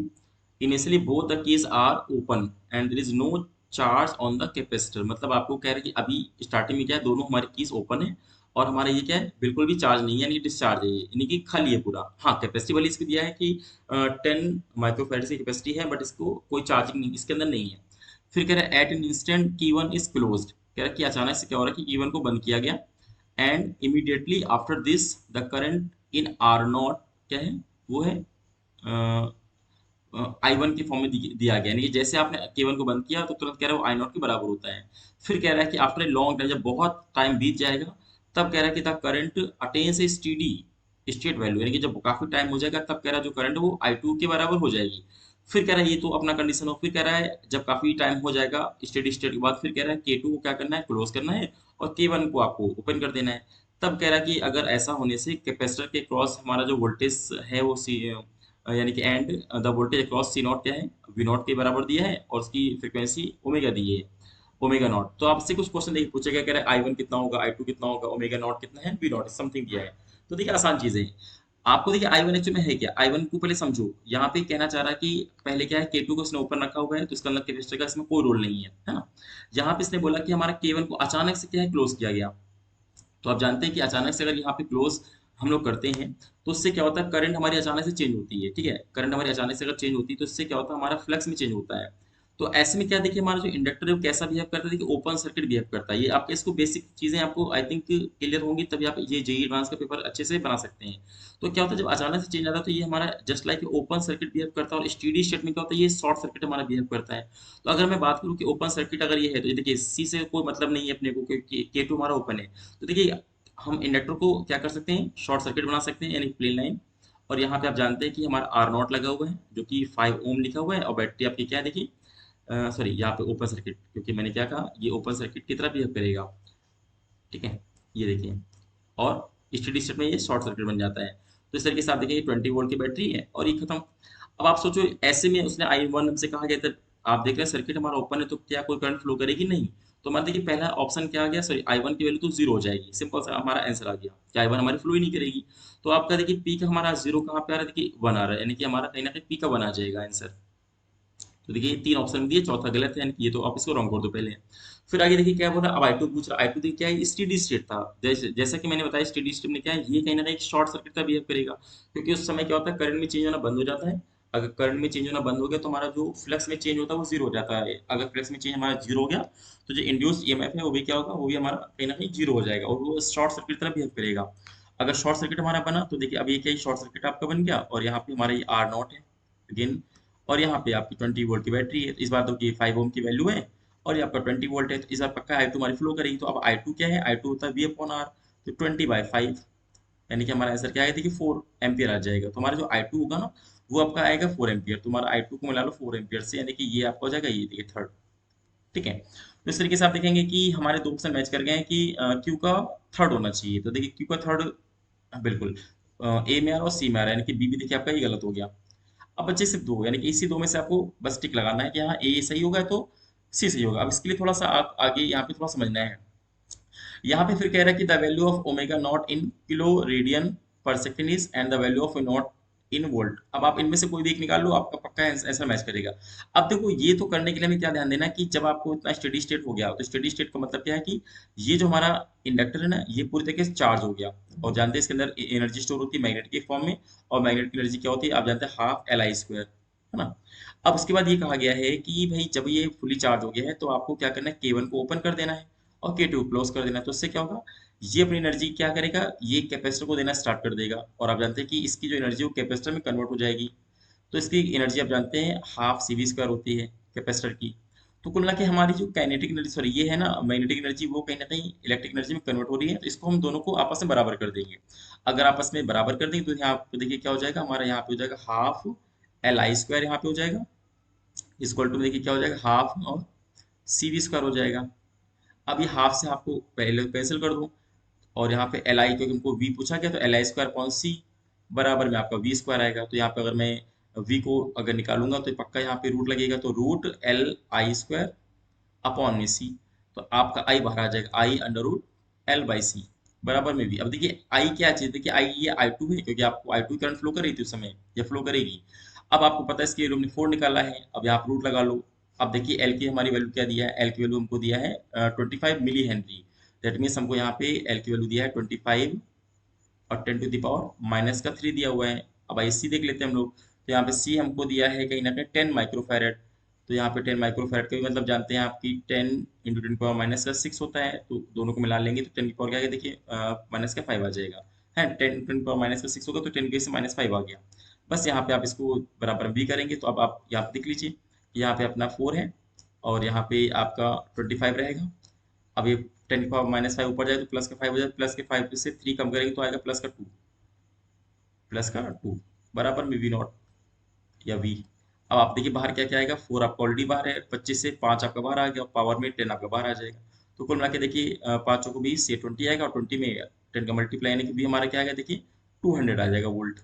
S1: initially both the keys are open and there is no charge on the capacitor. मतलब आपको कह रहा है कि अभी स्टार्टिंग में क्या है, दोनों हमारी कीज ओपन है और हमारा ये क्या है, बिल्कुल भी चार्ज नहीं है, यानी डिस्चार्ज है, यानी कि खाली है पूरा। हाँ, कैपेसिटी वाली इसको दिया है कि 10 माइक्रोफैराड की कैपेसिटी है, बट इसको कोई चार्जिंग नहीं इसके अंदर नहीं है। फिर कह रहा है at an instant Q1 is closed, कह रहा है कि अचानक से क्या हो रहा है कि Q1 को बंद किया गया and immediately after this the current in are not क्या है, वो है I1 के फॉर्म में दिया गया, यानी कि जैसे आपने K1 को बंद किया तो तुरंत कह रहा है वो I0 के बराबर होता है। फिर कह रहा है कि आफ्टर ए लॉन्ग टाइम, जब बहुत टाइम बीत जाएगा, तब कह रहा है कि the current attains A steady state value, यानी कि जब काफी टाइम हो जाएगा तब कह रहा है जो करंट वो I2 के बराबर हो जाएगी। फिर कह रहा है ये तो अपना कंडीशन हो, फिर कह रहा है जब काफी टाइम हो जाएगा स्टेडी स्टेट के बाद, फिर कह रहा है K2 को क्या करना है, क्लोज करना है, और K1 को आपको ओपन कर देना है। तब कह रहा है कि अगर ऐसा होने से कैपेसिटर के क्रॉस हमारा जो वोल्टेज है वो यानी कि and the voltage across C naught क्या है, वी नॉट के बराबर दिया है और उसकी फ्रीक्वेंसी ओमेगा दी है, ओमेगा नॉट। तो आपसे कुछ क्वेश्चन देखिए पूछेगा, कह रहा है आई वन कितना होगा, आई टू कितना होगा, ओमेगा नॉट कितना है, वी नॉट समथिंग दिया है। तो देखिए आसान चीजें हैं। आपको देखिए आई वन एक्चुअली में है क्या, आई वन को पहले समझो। यहाँ पे कहना चाह रहा है कि पहले क्या है, के टू को इसने ओपन रखा हुआ है तो इसका मतलब कैपेसिटर का इसमें कोई रोल नहीं है ना। यहाँ पे इसने बोला कि हमारा के वन को अचानक से क्या है, क्लोज किया गया। तो आप जानते हैं कि अचानक से अगर यहाँ पे क्लोज हम लोग करते हैं तो उससे क्या होता है, करंट हमारी अचानक से चेंज होती है, ठीक है। करंट हमारी अचानक से अगर चेंज होती है तो इससे क्या होता है, हमारा फ्लक्स में चेंज होता है। तो ऐसे में क्या देखिए, हमारा जो इंडक्टर है वो कैसा बिहेव करता है, देखिए ओपन सर्किट बिहेव करता है। ये आपके इसको बेसिक चीजें आपको आई थिंक क्लियर होंगी, तभी आप ये जेईई एडवांस का पेपर अच्छे से बना सकते हैं। तो क्या होता है, जब अचानक से चेंज आता है तो ये हमारा just like open circuit behave करता है, और स्टेडी स्टेट में क्या होता है, ये शॉर्ट सर्किट हमारा बिहेव करता है। तो अगर मैं बात करूँ कि ओपन सर्किट अगर ये है तो ये देखिए सी से कोई मतलब नहीं है अपने को, क्योंकि के टू हमारा ओपन है। तो देखिए हम इंडक्टर को क्या कर सकते हैं, शॉर्ट सर्किट बना सकते हैं, यानी प्लेन लाइन। और यहाँ पे आप जानते हैं कि हमारा आर नॉट लगा हुआ है जो कि 5 ओम लिखा हुआ है, और बैटरी आपकी क्या है देखिए, सॉरी यहाँ पे ओपन सर्किट, क्योंकि मैंने क्या कहा, ये ओपन सर्किट की तरह बिहेव करेगा, ठीक है। ये देखिए, और स्टेडी स्टेट में ये शॉर्ट सर्किट बन जाता है। तो इस तरीके से आप देखिए 20 वोल्ट की बैटरी है और ये खत्म। अब आप सोचो ऐसे में उसने आई वन हमसे कहा गया था, आप देख रहे हैं सर्किट हमारा ओपन है तो क्या कोई करंट फ्लो करेगी, नहीं। तो मान देखिए पहला ऑप्शन क्या आ गया, सॉरी आई वन की वैल्यू तो जीरो हो जाएगी, सिंपल सा हमारा आंसर आ गया कि आई वन हमारी फ्लो ही नहीं करेगी। तो आपका देखिए पी का हमारा जीरो कहाँ पे आ रहा है, देखिए वन आ रहा है, यानी कि हमारा कहीं ना कहीं पी का वन आ जाएगा आंसर। तो देखिए तीन ऑप्शन दिए, चौथा गलत है, यानी कि ये तो आप इसको रॉन्ग कर दो पहले। फिर आगे देखिए क्या बोल रहा है, अब आई टू पूछ रहा है। आई टू देखिए क्या है, स्टेडी स्टेट था, जैसा कि मैंने बताया स्टेडी स्टेट में क्या है, ये कहीं ना कहीं शॉर्ट सर्किट का बिहेव करेगा, क्योंकि उस समय क्या होता है, करंट में चेंज होना बंद हो जाता है। अगर करंट में चेंज होना बंद हो गया तो हमारा जो फ्लक्स में चेंज होता है वो जीरो हो जाता है। अगर फ्लक्स में चेंज हमारा जीरो हो गया तो जो इंड्यूस्ड ईएमएफ है वो भी क्या होगा, वो भी हमारा कहीं ना कहीं जीरो हो जाएगा और वो शॉर्ट सर्किट तरह बिहेव करेगा। अगर शॉर्ट सर्किट हमारा बना तो देखिए अब ये क्या, शॉर्ट सर्किट आपका बन गया, और यहाँ पे हमारा ये आर नॉट है अगेन, और यहाँ पे आपकी 20 वोल्ट की बैटरी है, तो इस बार तो की 5 ओम की वैल्यू है, और ये आपका 20 वोल्ट है, तो इस बार पक्का आई टू हमारी फ्लो करेगी। तो अब आई टू क्या है, आई टू होता है वी अपॉन आर, तो 20/5, यानी कि हमारा आंसर क्या आएगा, देखिए 4 एम्पियर आ जाएगा। तो हमारा जो आई टू होगा ना वो आपका आएगा 4 एम्पियर, तो हमारा आई टू को मिला लो 4 एम्पियर से, यानी कि ये आपका हो जाएगा ये देखिए थर्ड, ठीक है। तो इस तरीके से आप देखेंगे कि हमारे दो ऑप्शन मैच कर गए हैं कि क्यू का थर्ड होना चाहिए। तो देखिए क्यू का थर्ड बिल्कुल ए में आ रहा और सी में आ रहा है, यानी कि बी भी देखिए आपका ये गलत हो गया। अब बच्चे सिर्फ दो, यानी कि इसी दो में से आपको बस टिक लगाना है कि हाँ ए सही होगा तो सी सही होगा। अब इसके लिए थोड़ा सा आप आगे यहाँ पे थोड़ा समझना है। यहाँ पे फिर कह रहा है कि the value of omega naught in kilo radian per second is and the value of naught in volt. अब आप इनमें से कोई भी एक निकाल लो, आपका पक्का आंसर मैच करेगा। अब देखो ये तो करने के लिए हमें क्या ध्यान देना है कि जब आपको इतना स्टेडी स्टेट हो गया, तो स्टेडी स्टेट का मतलब क्या है कि ये जो हमारा इंडक्टर है ना ये पूरी तरीके से चार्ज हो गया, और जानते हैं इसके अंदर एनर्जी स्टोर होती है मैग्नेट के फॉर्म में, और मैग्नेट की एनर्जी क्या होती है आप जानते हैं, हाफ LI² है ना। अब उसके बाद ये कहा गया है कि भाई जब ये फुली चार्ज हो गया है तो आपको क्या करना है, K1 को ओपन कर देना है और K2 क्लोज कर देना है। तो उससे क्या होगा, ये अपनी एनर्जी क्या करेगा, ये कैपेसिटर को देना स्टार्ट कर देगा, और आप जानते हैं कि इसकी जो एनर्जी वो कैपेसिटर में कन्वर्ट हो जाएगी। तो इसकी एनर्जी आप जानते हैं हाफ CV² होती है, कैपेसिटर की। तो कुल मिला के हमारी जो काइनेटिक एनर्जी, सॉरी ये है ना मैग्नेटिक एनर्जी, वो कहीं ना कहीं इलेक्ट्रिक एनर्जी में कन्वर्ट हो रही है। तो इसको हम दोनों को आपस में बराबर कर देंगे। अगर आपस में बराबर कर देंगे तो यहाँ पे देखिए क्या हो जाएगा, हमारा यहाँ पे हो जाएगा हाफ एल आई स्क्वायर, यहाँ पे हो जाएगा इक्वल टू देखिए क्या हो जाएगा हाफ और सी वी स्क्वायर हो जाएगा। अब ये हाफ से आपको पहले कैंसिल कर दो, और यहाँ पे एल आई, क्योंकि हमको वी पूछा गया, तो एल आई स्क्वायर अपॉन सी बराबर में आपका वी स्क्वायर आएगा। तो यहाँ पे अगर मैं वी को अगर निकालूंगा तो पक्का यहाँ पे रूट लगेगा, तो root L I square upon में सी। तो आपका आई बाहर आ जाएगा, I under root L by C बराबर में भी। अब देखिए आई क्या चीज, देखिए आई ये आई टू है, क्योंकि आपको आई टू करंट फ्लो कर रही थी उस समय, या फ्लो करेगी। अब आपको पता है इसके हमने फोर निकाला है, अब यहाँ रूट लगा लो। अब देखिए एल की हमारी वैल्यू क्या दिया है, एल की वैल्यू हमको दिया है 25 मिली हेनरी। दैट मीन्स हमको यहाँ पे एल की वैल्यू दिया है 25 और 10⁻³ दिया हुआ है। अब आई सी देख लेते हैं हम लोग, तो यहाँ पे सी हमको दिया है कहीं ना कहीं 10 माइक्रोफैरड। तो यहाँ पे 10 माइक्रोफैरड का भी मतलब जानते हैं आपकी 10 × 10⁻⁶ होता है, तो दोनों को मिला लेंगे तो 10 की पावर क्या है, देखिए माइनस का 5 आ जाएगा है। 10 × 10⁻⁶ होगा तो 10 से -5 आ गया। बस यहाँ पे आप इसको बराबर भी करेंगे, तो अब आप यहाँ पे देख लीजिए, यहाँ पे अपना 4 है और यहाँ पे आपका 25 रहेगा। अब ये 10 की पावर -5 ऊपर जाए तो प्लस का 5 हो जाए, प्लस के 5 से 3 कम करेंगे तो आएगा +2, +2 बराबर में वी नॉट या वी। अब आप देखिए बाहर क्या क्या आएगा, 4 आपका ऑलरेडी बाहर है, 25 से 5 आपका बाहर आ गया, पावर में 10 आपका बाहर आ जाएगा। तो कुल मिला के देखिए पाँचों को 20 से 20 आएगा, और 20 में 10 का मल्टीप्लाई यानी कि भी हमारा क्या आएगा, देखिए 200 आ जाएगा वोल्ट।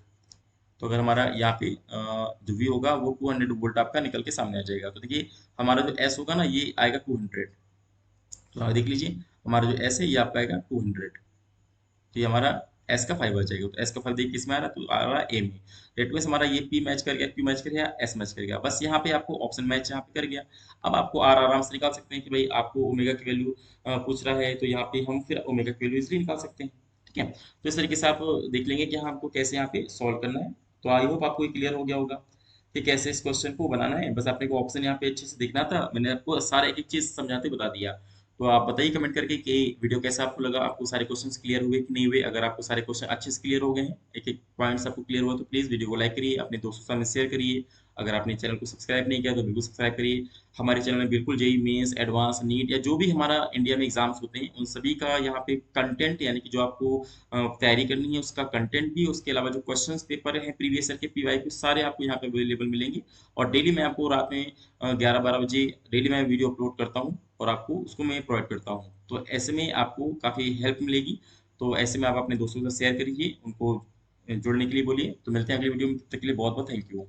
S1: तो अगर हमारा यहाँ पे जो वी होगा वो 200 वोल्ट आपका निकल के सामने आ जाएगा। तो देखिए हमारा जो एस होगा ना ये आएगा 200। तो आप देख लीजिए हमारा जो एस है ये आपका आएगा 200। तो ये हमारा एस का 5 आ जाएगा। तो एस का 5 देखिए किस में आ रहा है, तो आ रहा है ए में। डेट मीन्स हमारा ये पी मैच कर गया, क्यू मैच कर गया, एस मैच कर गया। बस यहाँ पे आपको ऑप्शन मैच यहाँ पे कर गया। अब आपको आर आराम से निकाल सकते हैं कि भाई आपको ओमेगा की वैल्यू पूछ रहा है, तो यहाँ पे हम फिर ओमेगा की वैल्यू इसलिए निकाल सकते हैं। ठीक है, तो इस तरीके से आप देख लेंगे कि हाँ हमको कैसे यहाँ पे सॉल्व करना है। तो आई होप आपको क्लियर हो गया होगा कि कैसे इस क्वेश्चन को बनाना है। बस आपने को ऑप्शन यहाँ पे अच्छे से देखना था, मैंने आपको सारा एक एक चीज समझाते बता दिया। तो आप बताइए कमेंट करके कि वीडियो कैसा आपको लगा, आपको सारे क्वेश्चंस क्लियर हुए कि नहीं हुए। अगर आपको सारे क्वेश्चन अच्छे से क्लियर हो गए हैं, एक एक पॉइंट्स आपको क्लियर हुआ, तो प्लीज़ वीडियो को लाइक करिए, अपने दोस्तों के साथ शेयर करिए। अगर आपने चैनल को सब्सक्राइब नहीं किया तो बिल्कुल सब्सक्राइब करिए। हमारे चैनल में बिल्कुल जेई मेंस, एडवांस, नीट या जो भी हमारा इंडिया में एग्जाम्स होते हैं उन सभी का यहाँ पे कंटेंट, यानी कि जो आपको तैयारी करनी है उसका कंटेंट भी, उसके अलावा जो क्वेश्चंस पेपर हैं प्रीवियस ईयर के पीवाईक्यू सारे आपको यहाँ पे अवेलेबल मिलेंगे। और डेली मैं आपको रात में 11-12 बजे डेली मैं वीडियो अपलोड करता हूँ और आपको उसको मैं प्रोवाइड करता हूँ। तो ऐसे में आपको काफ़ी हेल्प मिलेगी। तो ऐसे में आप अपने दोस्तों के साथ शेयर करिए, उनको जुड़ने के लिए बोलिए। तो मिलते हैं अगली वीडियो में, तब तक के लिए बहुत बहुत थैंक यू।